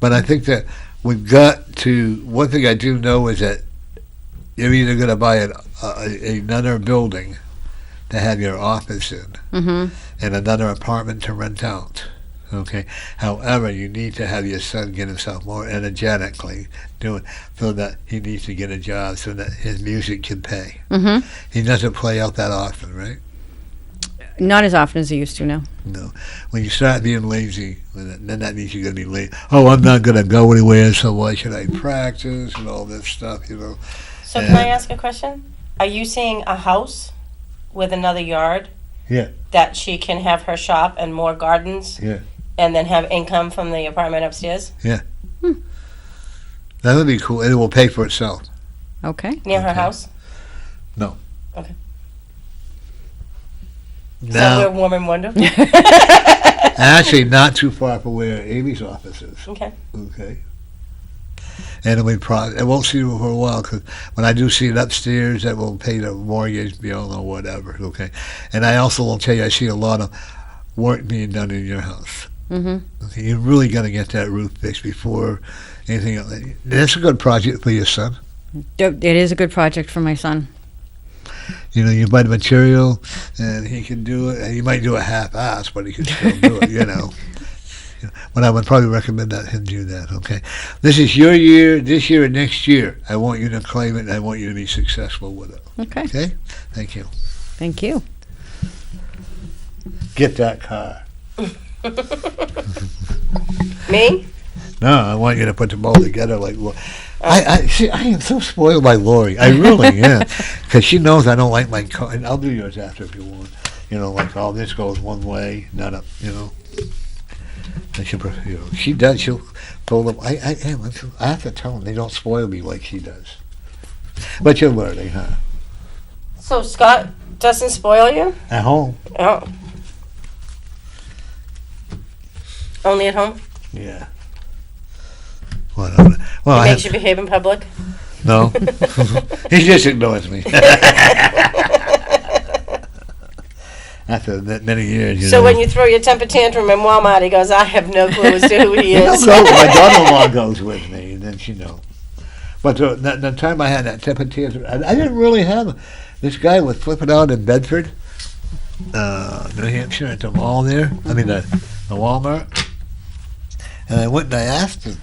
But I think that we've got to, one thing I do know is that you're either going to buy another building to have your office in and another apartment to rent out. Okay. However, you need to have your son get himself more energetically doing so that he needs to get a job so that his music can pay. He doesn't play out that often, right? Not as often as he used to now. No. When you start being lazy, then that means you're going to be late. Oh, I'm not going to go anywhere, so why should I practice and all this stuff, you know? So can I ask a question? Are you seeing a house with another yard? Yeah. That she can have her shop and more gardens? Yeah. And then have income from the apartment upstairs? Yeah. That would be cool, and it will pay for itself. Okay. Near her house? No. Okay. Now, Somewhere warm and wonderful? actually, not too far from where Amy's office is. Okay. Okay. And I won't see it for a while because when I do see it upstairs, that will pay the mortgage bill or whatever. Okay. And I also will tell you, I see a lot of work being done in your house. Okay. You really got to get that roof fixed before anything else. That's a good project for your son. It is a good project for my son. You know, you buy the material, and he can do it. And he might do it half-ass, but he can still do it, you know. But I would probably recommend that him do that, okay? This is your year, this year and next year. I want you to claim it, and I want you to be successful with it. Okay. Okay? Thank you. Thank you. Get that car. Me? No, I want you to put them all together like... I see. I am so spoiled by Lori. I really am, because she knows I don't like my car. And I'll do yours after if you want. You know, like all this goes one way, not up. You know. And she does. She'll pull them. I have to tell them they don't spoil me like she does. But you're learning, huh? So Scott doesn't spoil you? At home. Oh. Only at home? Yeah. Whatever. Well, He makes you behave in public? No. He just ignores me. After many years, So when you throw your temper tantrum in Walmart, he goes, I have no clue as to who he You know, is. my daughter-in-law goes with me, and then she knows. But the time I had that tip of tears, I didn't really have. This guy was flipping out in Bedford, New Hampshire, at the mall there. I mean, the Walmart. And I went and I asked him,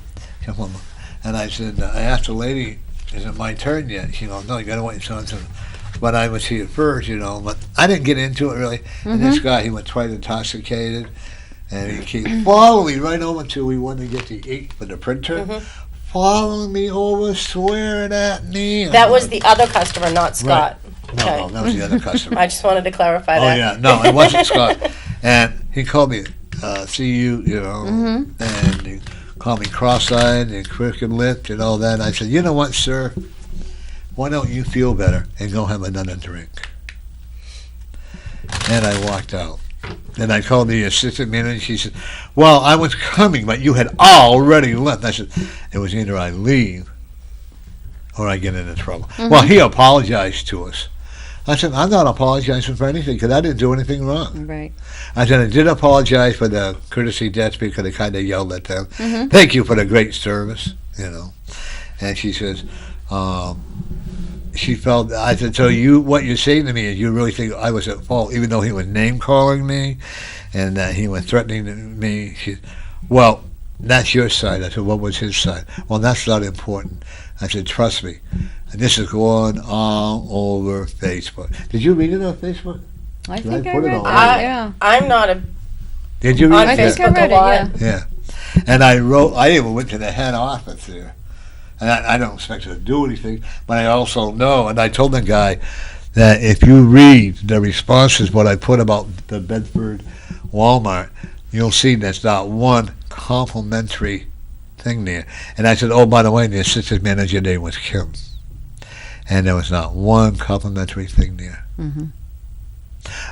and I said, I asked the lady, is it my turn yet? She goes, no, you gotta wait. So but I was here first, but I didn't get into it really. And this guy, he was quite intoxicated, and he came following me right over to, we wanted to get the ink for the printer, following me over, swearing at me. That was the other customer, not Scott. Right. No, that was the other customer. I just wanted to clarify Oh that. yeah, no, it wasn't Scott. And he called me, see you, and he called me cross-eyed and crooked-lipped and all that. And I said, you know what, sir? Why don't you feel better and go have another drink? And I walked out. And I called the assistant manager. She said, well, I was coming, but you had already left. I said, it was either I leave or I get into trouble. Well, he apologized to us. I said, I'm not apologizing for anything because I didn't do anything wrong. Right. I said, I did apologize for the courtesy debts because I kind of yelled at them. Thank you for the great service, And she says, she felt, I said, so what you're saying to me is you really think I was at fault, even though he was name-calling me and that he was threatening me. She said, well, that's your side. I said, what was his side? Well, that's not important. I said, trust me. And this is going all over Facebook. Did you read it on Facebook? I Did think I put it read on that, yeah. I'm not a Did you on read it? I think I Facebook read a it, lot. yeah. Yeah. And I even went to the head office there. And I don't expect her to do anything, but I also know, and I told the guy that if you read the responses, what I put about the Bedford Walmart, you'll see there's not one complimentary thing there. And I said, oh, by the way, the assistant manager name was Kim. And there was not one complimentary thing there.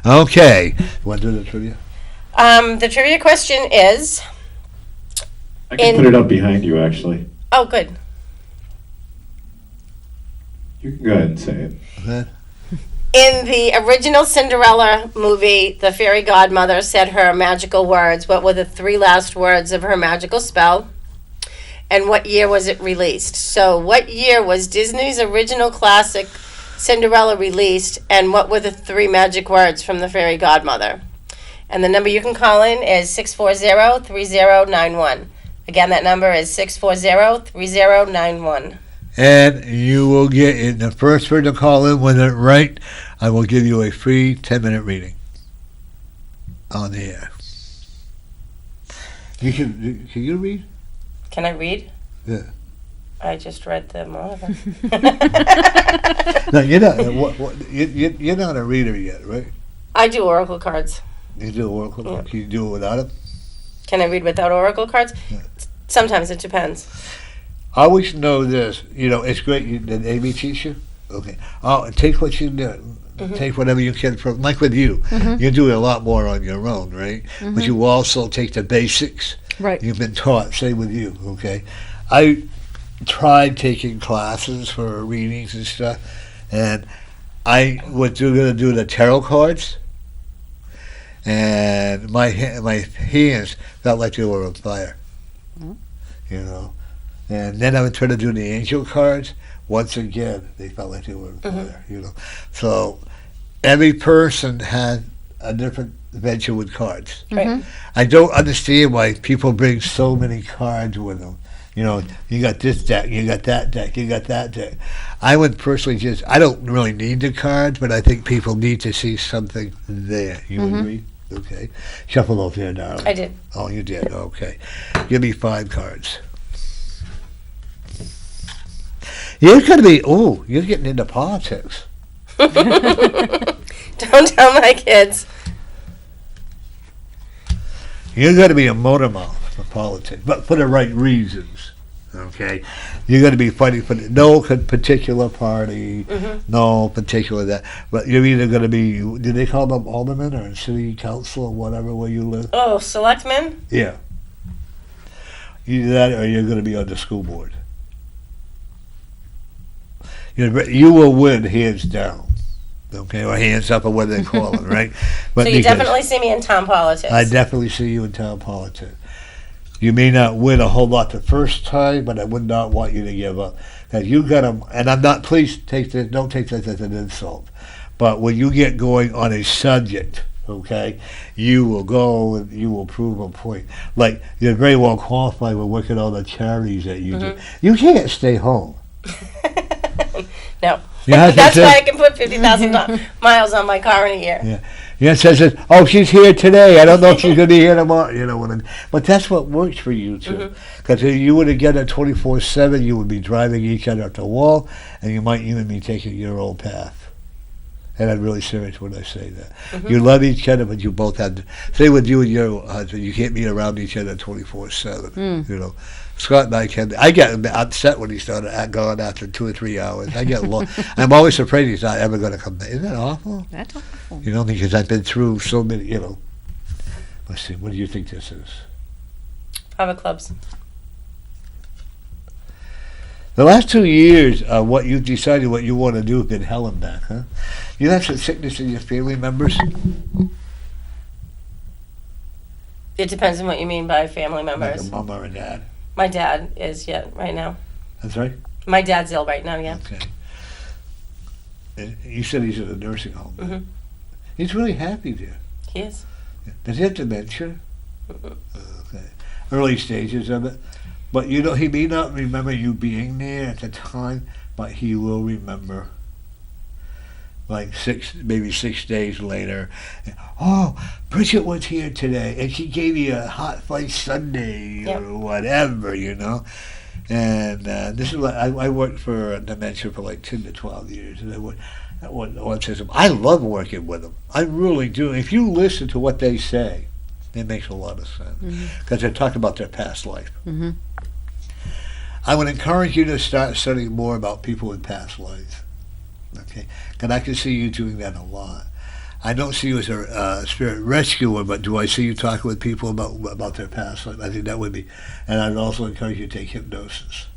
Okay. You want to do the trivia? The trivia question is, I can put it up behind you, actually. oh, good. You can go ahead and say it. Okay. In the original Cinderella movie, the fairy godmother said her magical words. What were the 3 last words of her magical spell? And what year was it released? So what year was Disney's original classic Cinderella released, and what were the 3 magic words from the fairy godmother? And the number you can call in is 640-3091. Again, that number is 640-3091. And you will get, in the first person to call in with it right, I will give you a free 10-minute reading on the air. Can you read? Can I read? Yeah. I just read them all of them. No, you're not. You're not a reader yet, right? I do oracle cards. You do Oracle. Yeah. Can you do it without it? Can I read without oracle cards? Yeah. Sometimes it depends. I always know this. It's great. Did Amy teach you? Okay. Take what you do. Take whatever you can from. Like with you, you do a lot more on your own, right? But you also take the basics. Right. You've been taught. Same with you. Okay. I tried taking classes for readings and stuff, and I was going to do the tarot cards, and my hands felt like they were on fire. And then I would try to do the angel cards. Once again, they felt like they were on fire. So every person had a different adventure with cards. Right. I don't understand why people bring so many cards with them. You got this deck, you got that deck, you got that deck. I would personally I don't really need the cards, but I think people need to see something there. You agree? Okay. Shuffle those there, darling. I did. Oh, you did? Okay. Give me 5 cards. You're going to be, you're getting into politics. Don't tell my kids. You're going to be a motor mouth for politics, but for the right reasons. Okay, you're going to be fighting for no particular party, no particular that. But you're either going to be, do they call them alderman or city council or whatever where you live? Oh, selectmen? Yeah. Either that or you're going to be on the school board. You will win hands down. Okay, or hands up or whatever they call it, right? But So you definitely see me in town politics. I definitely see you in town politics. You may not win a whole lot the first time, but I would not want you to give up. Because you got to, and I'm not, please don't take this as an insult. But when you get going on a subject, okay, you will go and you will prove a point. Like, you're very well qualified with working all the charities that you do. You can't stay home. No. Yeah, That's why I can put 50,000 miles on my car in a year. Yeah. Yeah, it says, oh, she's here today. I don't know if she's going to be here tomorrow. You know what I mean? But that's what works for you, too. Because if you were to get it 24/7, you would be driving each other up the wall, and you might even be taking your own path. And I'm really serious when I say that. You love each other, but you both have to. Say with you and your husband, you can't be around each other 24/7. You know, Scott and I can. I get upset when he started going after 2 or 3 hours. I get I'm always afraid he's not ever going to come back. Isn't that awful? That's awful. You know, because I've been through so many. You know. Let's see. What do you think this is? Private clubs. The last 2 years, what you've decided what you want to do has been hell and back, huh? You have some sickness in your family members? It depends on what you mean by family Like members. a mom or a dad. My dad is, right now. That's right? My dad's ill right now, yeah. Okay. And you said he's in a nursing home. He's really happy there. He is. Does he have dementia? Okay. Early stages of it. But you know, he may not remember you being there at the time, but he will remember. Like maybe 6 days later. Oh, Bridgette was here today, and she gave you a hot fudge sundae or whatever, you know. And this is what I worked for dementia for like 10 to 12 years, and I love working with them. I really do. If you listen to what they say, it makes a lot of sense because they're talking about their past life. I would encourage you to start studying more about people in past lives. Okay, because I can see you doing that a lot. I don't see you as a spirit rescuer, but do I see you talking with people about their past life? I think that would be, and I'd also encourage you to take hypnosis.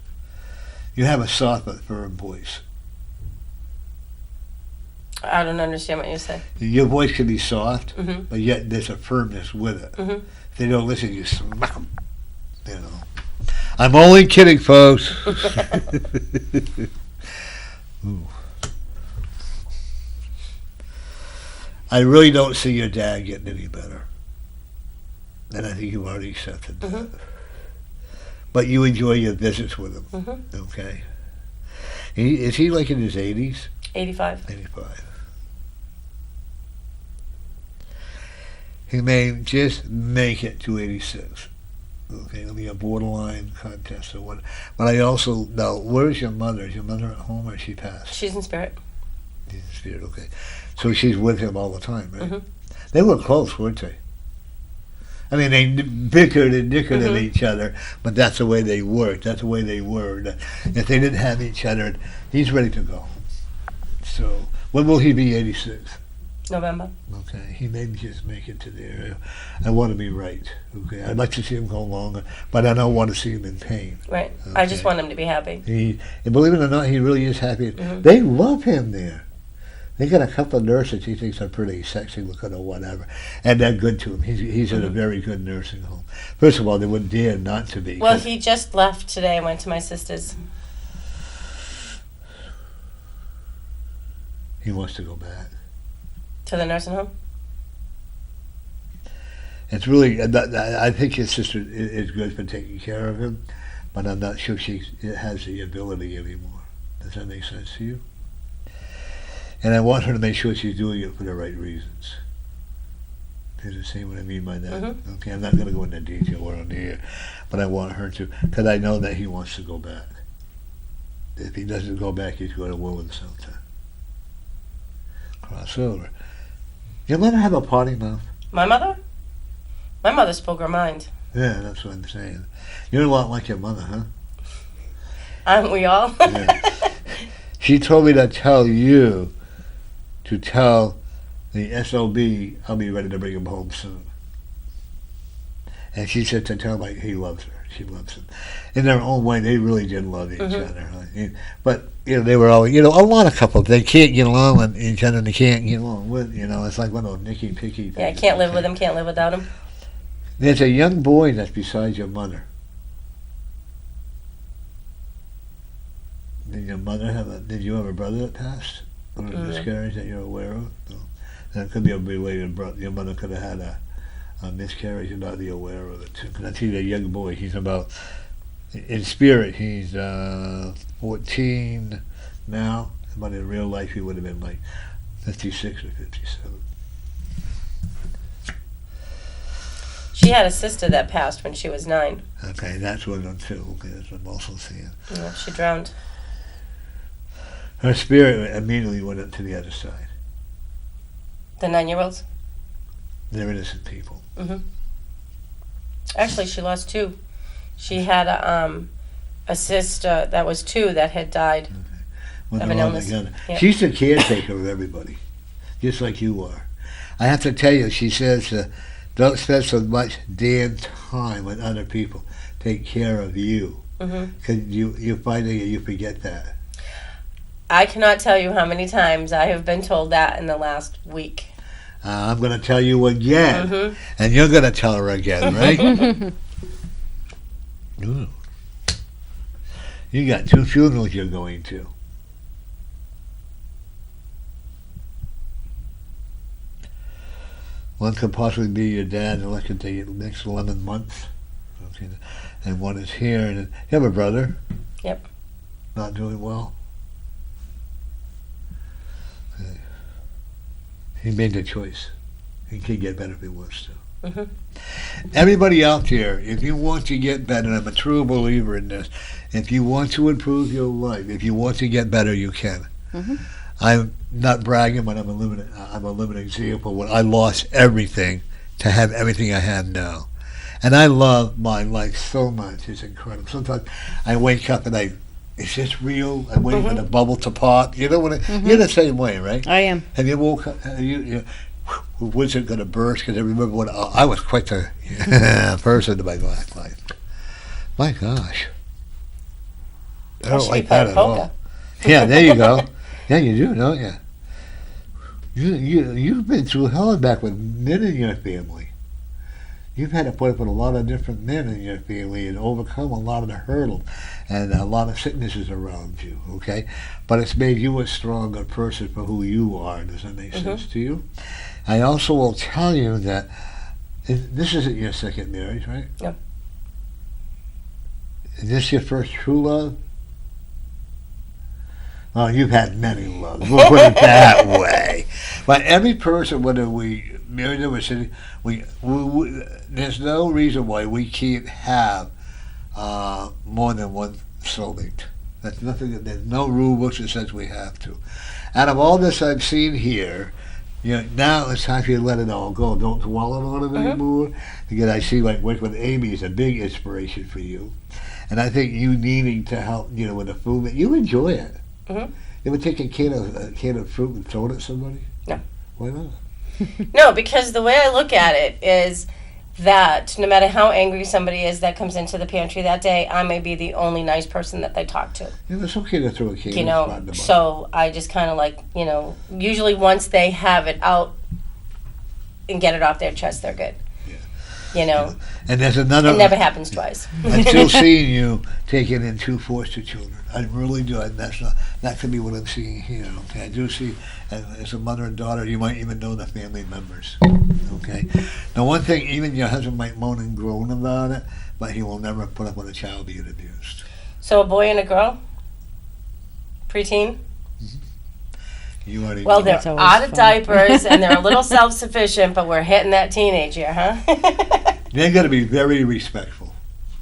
You have a soft but firm voice. I don't understand what you say. Your voice can be soft, but yet there's a firmness with it. If they don't listen, you smack them. You know. I'm only kidding, folks. Ooh. I really don't see your dad getting any better. And I think you've already accepted that. But you enjoy your visits with him, okay? Is he like in his 80s? 85. 85. He may just make it to 86. Okay, it'll be a borderline contest or what. But I also know, where's your mother? Is your mother at home or she passed? She's in spirit. She's in spirit, okay. So she's with him all the time, right? They were close, weren't they? I mean, they bickered and nickered at each other, but that's the way they worked. That's the way they were. If they didn't have each other, he's ready to go. So, when will he be 86? November. Okay, he may just make it to there. I want to be right. Okay, I'd like to see him go longer, but I don't want to see him in pain. Right. Okay. I just want him to be happy. And believe it or not, he really is happy. They love him there. They got a couple of nurses he thinks are pretty sexy looking or whatever, and they're good to him. He's in a very good nursing home. First of all, they wouldn't dare not to be. Well, he just left today and went to my sister's. He wants to go back. To the nursing home? It's really, I think his sister is good for taking care of him, but I'm not sure she has the ability anymore. Does that make sense to you? And I want her to make sure she's doing it for the right reasons. Do you see what I mean by that? Okay, I'm not going to go into detail or on here, but I want her to, because I know that he wants to go back. If he doesn't go back, he's going to will himself to cross over. Your mother have a potty mouth? My mother? My mother spoke her mind. Yeah, that's what I'm saying. You're a lot like your mother, huh? Aren't we all? Yeah. She told me to tell you to tell the SOB I'll be ready to bring him home soon. And she said to tell him he loves her. She loves him. In their own way, they really did love each other. But, they were always, a lot of couples, they can't get along with each other and they can't get along with, it's like one of those nicky-picky things. Yeah, can't live with him, can't live without him. There's a young boy that's beside your mother. Did your mother did you have a brother that passed? Or a miscarriage that you're aware of? No. That could be a related brother. Your mother could have had a miscarriage and not be aware of it too. Because I see that young boy, he's about, in spirit, he's 14 now, but in real life he would have been like 56 or 57. She had a sister that passed when she was 9. Okay, that's one of them too. Okay, that's what I'm also seeing. Yeah, she drowned. Her spirit immediately went up to the other side. The 9-year-olds? They're innocent people. Actually, she lost 2. She had a sister that was 2 that had died When of they're an all illness. together. Yeah. She's the caretaker of everybody, just like you are. I have to tell you, she says, don't spend so much damn time with other people. Take care of you. Because you find that you forget that. I cannot tell you how many times I have been told that in the last week. I'm going to tell you again, and you're going to tell her again, right? Ooh. You got 2 funerals you're going to. One could possibly be your dad elected the next 11 months. Okay. And one is here. And you have a brother? Yep. Not doing well? Okay. He made the choice. He could get better if he wants to. Everybody out there, if you want to get better, I'm a true believer in this, if you want to improve your life, if you want to get better, you can. I'm not bragging, but I'm a living example when I lost everything to have everything I have now. And I love my life so much. It's incredible. Sometimes I wake up and is this real? I'm waiting for the bubble to pop. You know what? You're the same way, right? I am. Have you woke up? Was it going to burst? Because I remember when I was quite the person in my black life. My gosh. I don't like that at all. Yeah, there you go. Yeah, you do, don't you? You've been through hell and back with men in your family. You've had to put up with a lot of different men in your family and overcome a lot of the hurdles and a lot of sicknesses around you, okay? But it's made you a stronger person for who you are. Does that make sense to you? I also will tell you that this isn't your second marriage, right? No. Is this your first true love? Oh, you've had many loves. We'll put it that way. But every person, whether we marry them or city, we there's no reason why we can't have more than one soulmate. That's nothing. There's no rule book that says we have to. Out of all this I've seen here, now it's time for you to let it all go. Don't dwell on it anymore. Because I see like working with Amy is a big inspiration for you, and I think you needing to help with the food that you enjoy it. You ever take a can of fruit and throw it at somebody? No. Why not? No, because the way I look at it is that no matter how angry somebody is that comes into the pantry that day, I may be the only nice person that they talk to. Yeah, it's okay to throw a can. So I just kind of like, usually once they have it out and get it off their chest, they're good. And there's another. It never happens twice. I'm still seeing you taking in 2 foster children. I really do. And that could be what I'm seeing here. Okay, I do see, as a mother and daughter, you might even know the family members. Okay. Now, one thing, even your husband might moan and groan about it, but he will never put up with a child being abused. So a boy and a girl, preteen. You already. Well, know. they're out of diapers and they're a little self-sufficient, but we're hitting that teenage year, huh? They're going to be very respectful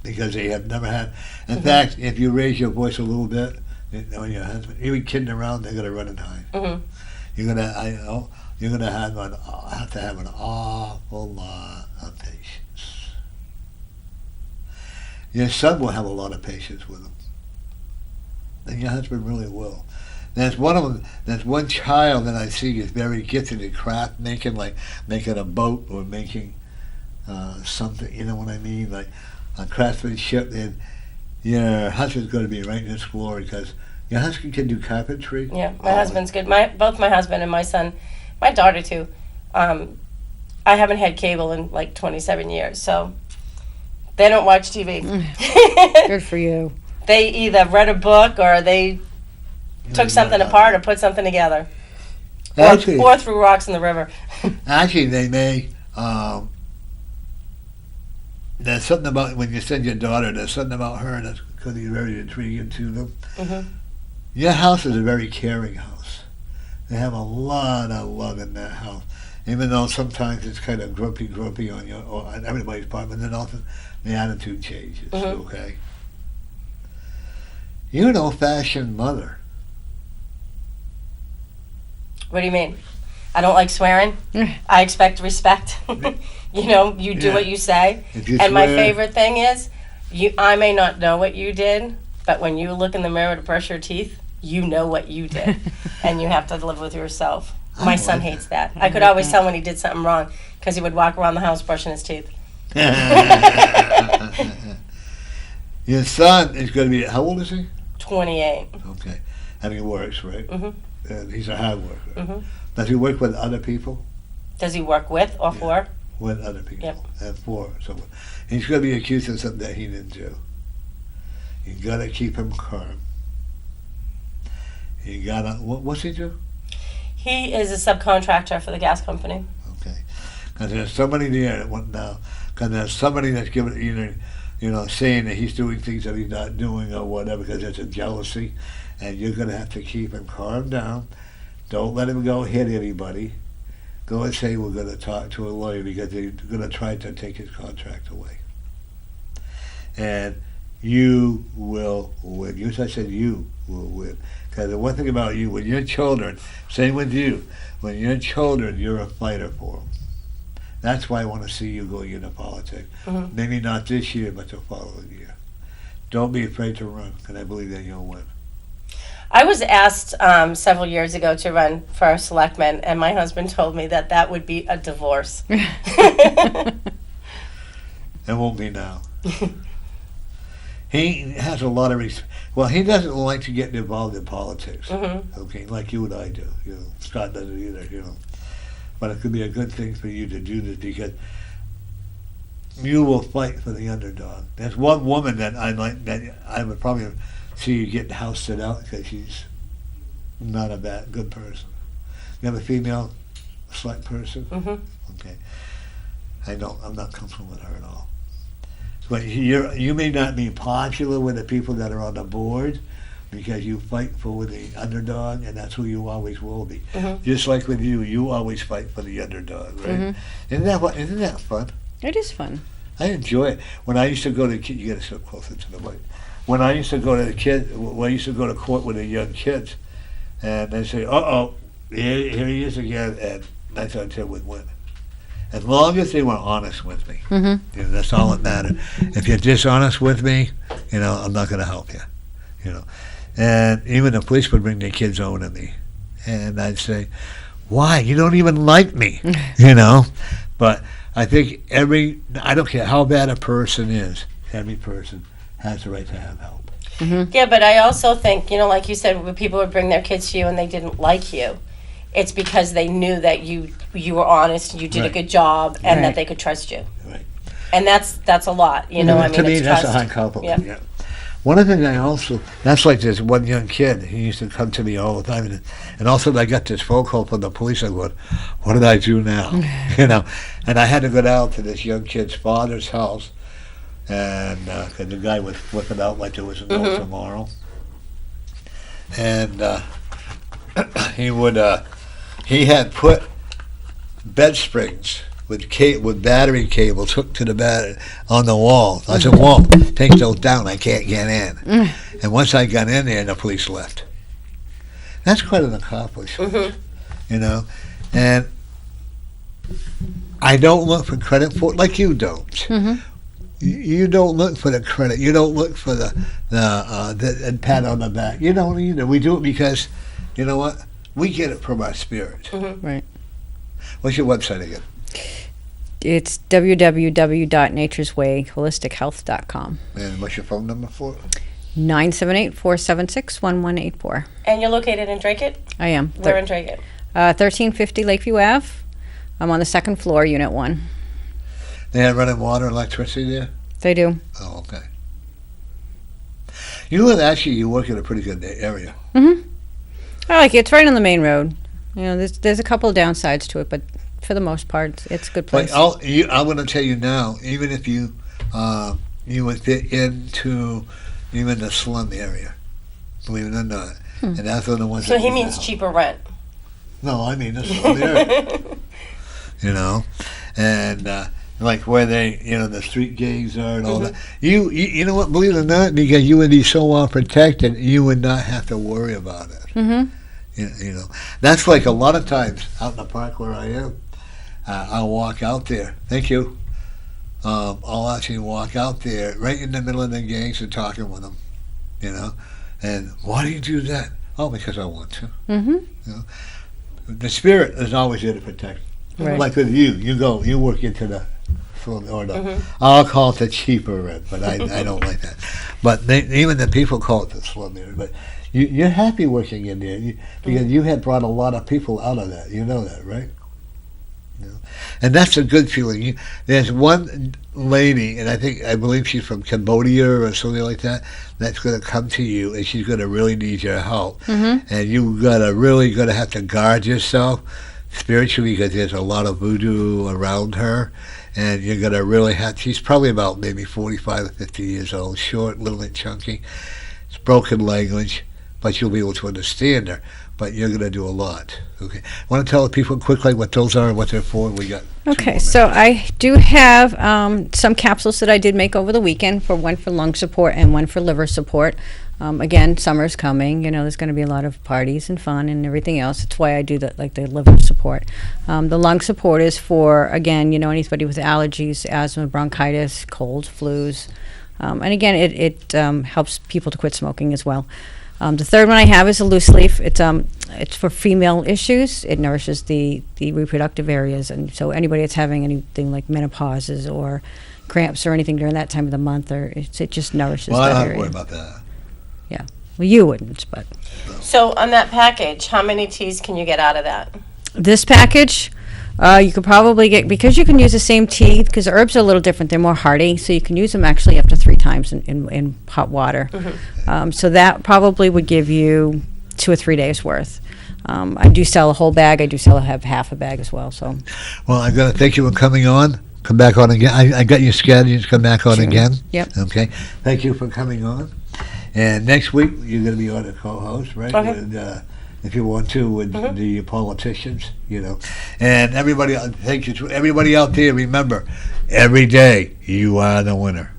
because they have never had. In fact, if you raise your voice a little bit on your husband, even kidding around, they're going to run and hide. You're going to have to have an awful lot of patience. Your son will have a lot of patience with them, and your husband really will. There's one child that I see is very gifted in craft making, like making a boat or making something, you know what I mean, like a craftsmanship. And your husband's going to be right in his glory because your husband can do carpentry. Yeah, my husband's good. Both my husband and my son, my daughter too. I I haven't had cable in like 27 years, so they don't watch TV. Good for you. They either read a book or they took something apart or put something together. Actually, Or threw rocks in the river. actually, they may. There's something about when you send your daughter. There's something about her that's going to be very intriguing to them. Mm-hmm. Your house is a very caring house. They have a lot of love in that house, even though sometimes it's kind of grumpy on on everybody's part. But then often the attitude changes. Mm-hmm. Okay. You're an old-fashioned mother. What do you mean? I don't like swearing. I expect respect. You do Yeah. what you say. If you And my swear- favorite thing is, I may not know what you did, but when you look in the mirror to brush your teeth, you know what you did. And you have to live with yourself. My son hates that. I could always tell when he did something wrong because he would walk around the house brushing his teeth. Your son is going to be, how old is he? 28. Okay. And he works, right? Mhm. And he's a hard worker. Mhm. Does he work with other people? Does he work with or Yeah. for? With other people. Yep. And for someone. He's going to be accused of something that he didn't do. You got to keep him calm. You got to, what's he do? He is a subcontractor for the gas company. Okay. Because there's somebody there that went now. Because there's somebody that's giving either, saying that he's doing things that he's not doing or whatever because there's a jealousy. And you're going to have to keep him calm down. Don't let him go hit anybody. Go and say we're going to talk to a lawyer because they're going to try to take his contract away. And you will win. I said you will win. Because the one thing about you, when your children, same with you, when your children, you're a fighter for them. That's why I want to see you going into politics. Mhm. Maybe not this year, but the following year. Don't be afraid to run, because I believe that you'll win. I was asked several years ago to run for a selectman, and my husband told me that would be a divorce. It won't be now. He has a lot of he doesn't like to get involved in politics. Mm-hmm. Okay, like you and I do. Scott doesn't either. But it could be a good thing for you to do this because you will fight for the underdog. There's one woman that I like that I would probably see you getting housed out because she's not a good person. You have a female select person? Mm-hmm. Okay. I'm not comfortable with her at all. But you may not be popular with the people that are on the board because you fight for the underdog, and that's who you always will be. Mm-hmm. Just like with you always fight for the underdog, right? Mhm. Isn't that fun? It is fun. I enjoy it. When I used to go to you got to sit closer to the mic. When I used to go to court with the young kids, and they say, here he is again, and 9 times 10 would win. As long as they were honest with me, Mm-hmm. that's all that mattered. If you're dishonest with me, I'm not going to help you. And even the police would bring their kids over to me, and I'd say, "Why? You don't even like me," But I think I don't care how bad a person is, every person has the right to have help. Mm-hmm. Yeah, but I also think, like you said, when people would bring their kids to you and they didn't like you, it's because they knew that you were honest, you did a Right. good job, and Right. that they could trust you. Right. And that's a lot, To me, it's that's trust. a high compliment. Yeah. Yeah. One of the things that's like this one young kid, he used to come to me all the time, and all of a sudden I got this phone call from the police. I went, what did I do now? And I had to go down to this young kid's father's house, and the guy was flipping out like there was no tomorrow. And he had put bed springs with battery cables hooked to the battery on the wall. I said, "Whoa, take those down. I can't get in." And once I got in there, the police left. That's quite an accomplishment, And I don't look for credit for it like you don't. Mm-hmm. You don't look for the credit. You don't look for the pat on the back. You don't either. We do it because, you know what? We get it from our spirit. Right. What's your website again? It's www.natureswayholistichealth.com. And what's your phone number for it? 978-476-1184. And you're located in Dracut? I am. We're in Dracut. 1350 Lakeview Ave. I'm on the second floor, Unit 1. They have running water and electricity there? They do. Oh, okay. You live, actually, you work in a pretty good area. I like it. It's right on the main road. You know, there's a couple of downsides to it, but for the most part, it's a good place. But I'm going to tell you now, even if you would fit into even the slum area, believe it or not, and that's one of the ones. So that he need means help. cheaper rent. No, I mean the slum area. You know, and like where they, the street gangs are and all that. You know what? Believe it or not, because you would be so well protected, you would not have to worry about it. Mm-hmm. You know, that's like a lot of times out in the park where I am. I'll walk out there. Thank you. I'll actually walk out there right in the middle of the gangs and talking with them. You know, and why do you do that? Oh, because I want to. Mm-hmm. You know, the spirit is always there to protect. Right. Like with you work into the or the I'll call it the cheaper rent, but I don't like that. But even the people call it the slum area. But you're happy working in there because you had brought a lot of people out of that. You know that, right? And that's a good feeling. There's one lady, and I believe she's from Cambodia or something like that, that's going to come to you, and she's going to really need your help. And you're going to have to guard yourself spiritually because there's a lot of voodoo around her, and you're going to really have. She's probably about maybe 45 or 50 years old, short, little bit chunky. It's broken language, but you'll be able to understand her. But you're going to do a lot. Okay. I want to tell the people quickly what those are and what they're for. We got. Okay, so I do have some capsules that I did make over the weekend, one for lung support and one for liver support. Again, summer's coming. There's going to be a lot of parties and fun and everything else. That's why I do the liver support. The lung support is for, again, anybody with allergies, asthma, bronchitis, colds, flus. And again, it helps people to quit smoking as well. The third one I have is a loose leaf. It's for female issues. It nourishes the reproductive areas, and so anybody that's having anything like menopauses or cramps or anything during that time of the month, it just nourishes Well, that I don't area. worry about that. Yeah, well, you wouldn't, but So on that package, how many teas can you get out of that? this package, you could probably get, because you can use the same tea, because the herbs are a little different, they're more hardy, so you can use them actually up to 3 times in hot water. So that probably would give you 2 or 3 days worth. I do sell a whole bag. I do sell half a bag as well. So, well, I'm going to thank you for coming on. Come back on again. I got you scheduled to come back on again. Yep. Okay. Thank you for coming on. And next week you're going to be on a co-host, right? Okay. With, if you want to, with the politicians, And everybody, thank you to everybody out there. Remember, every day you are the winner.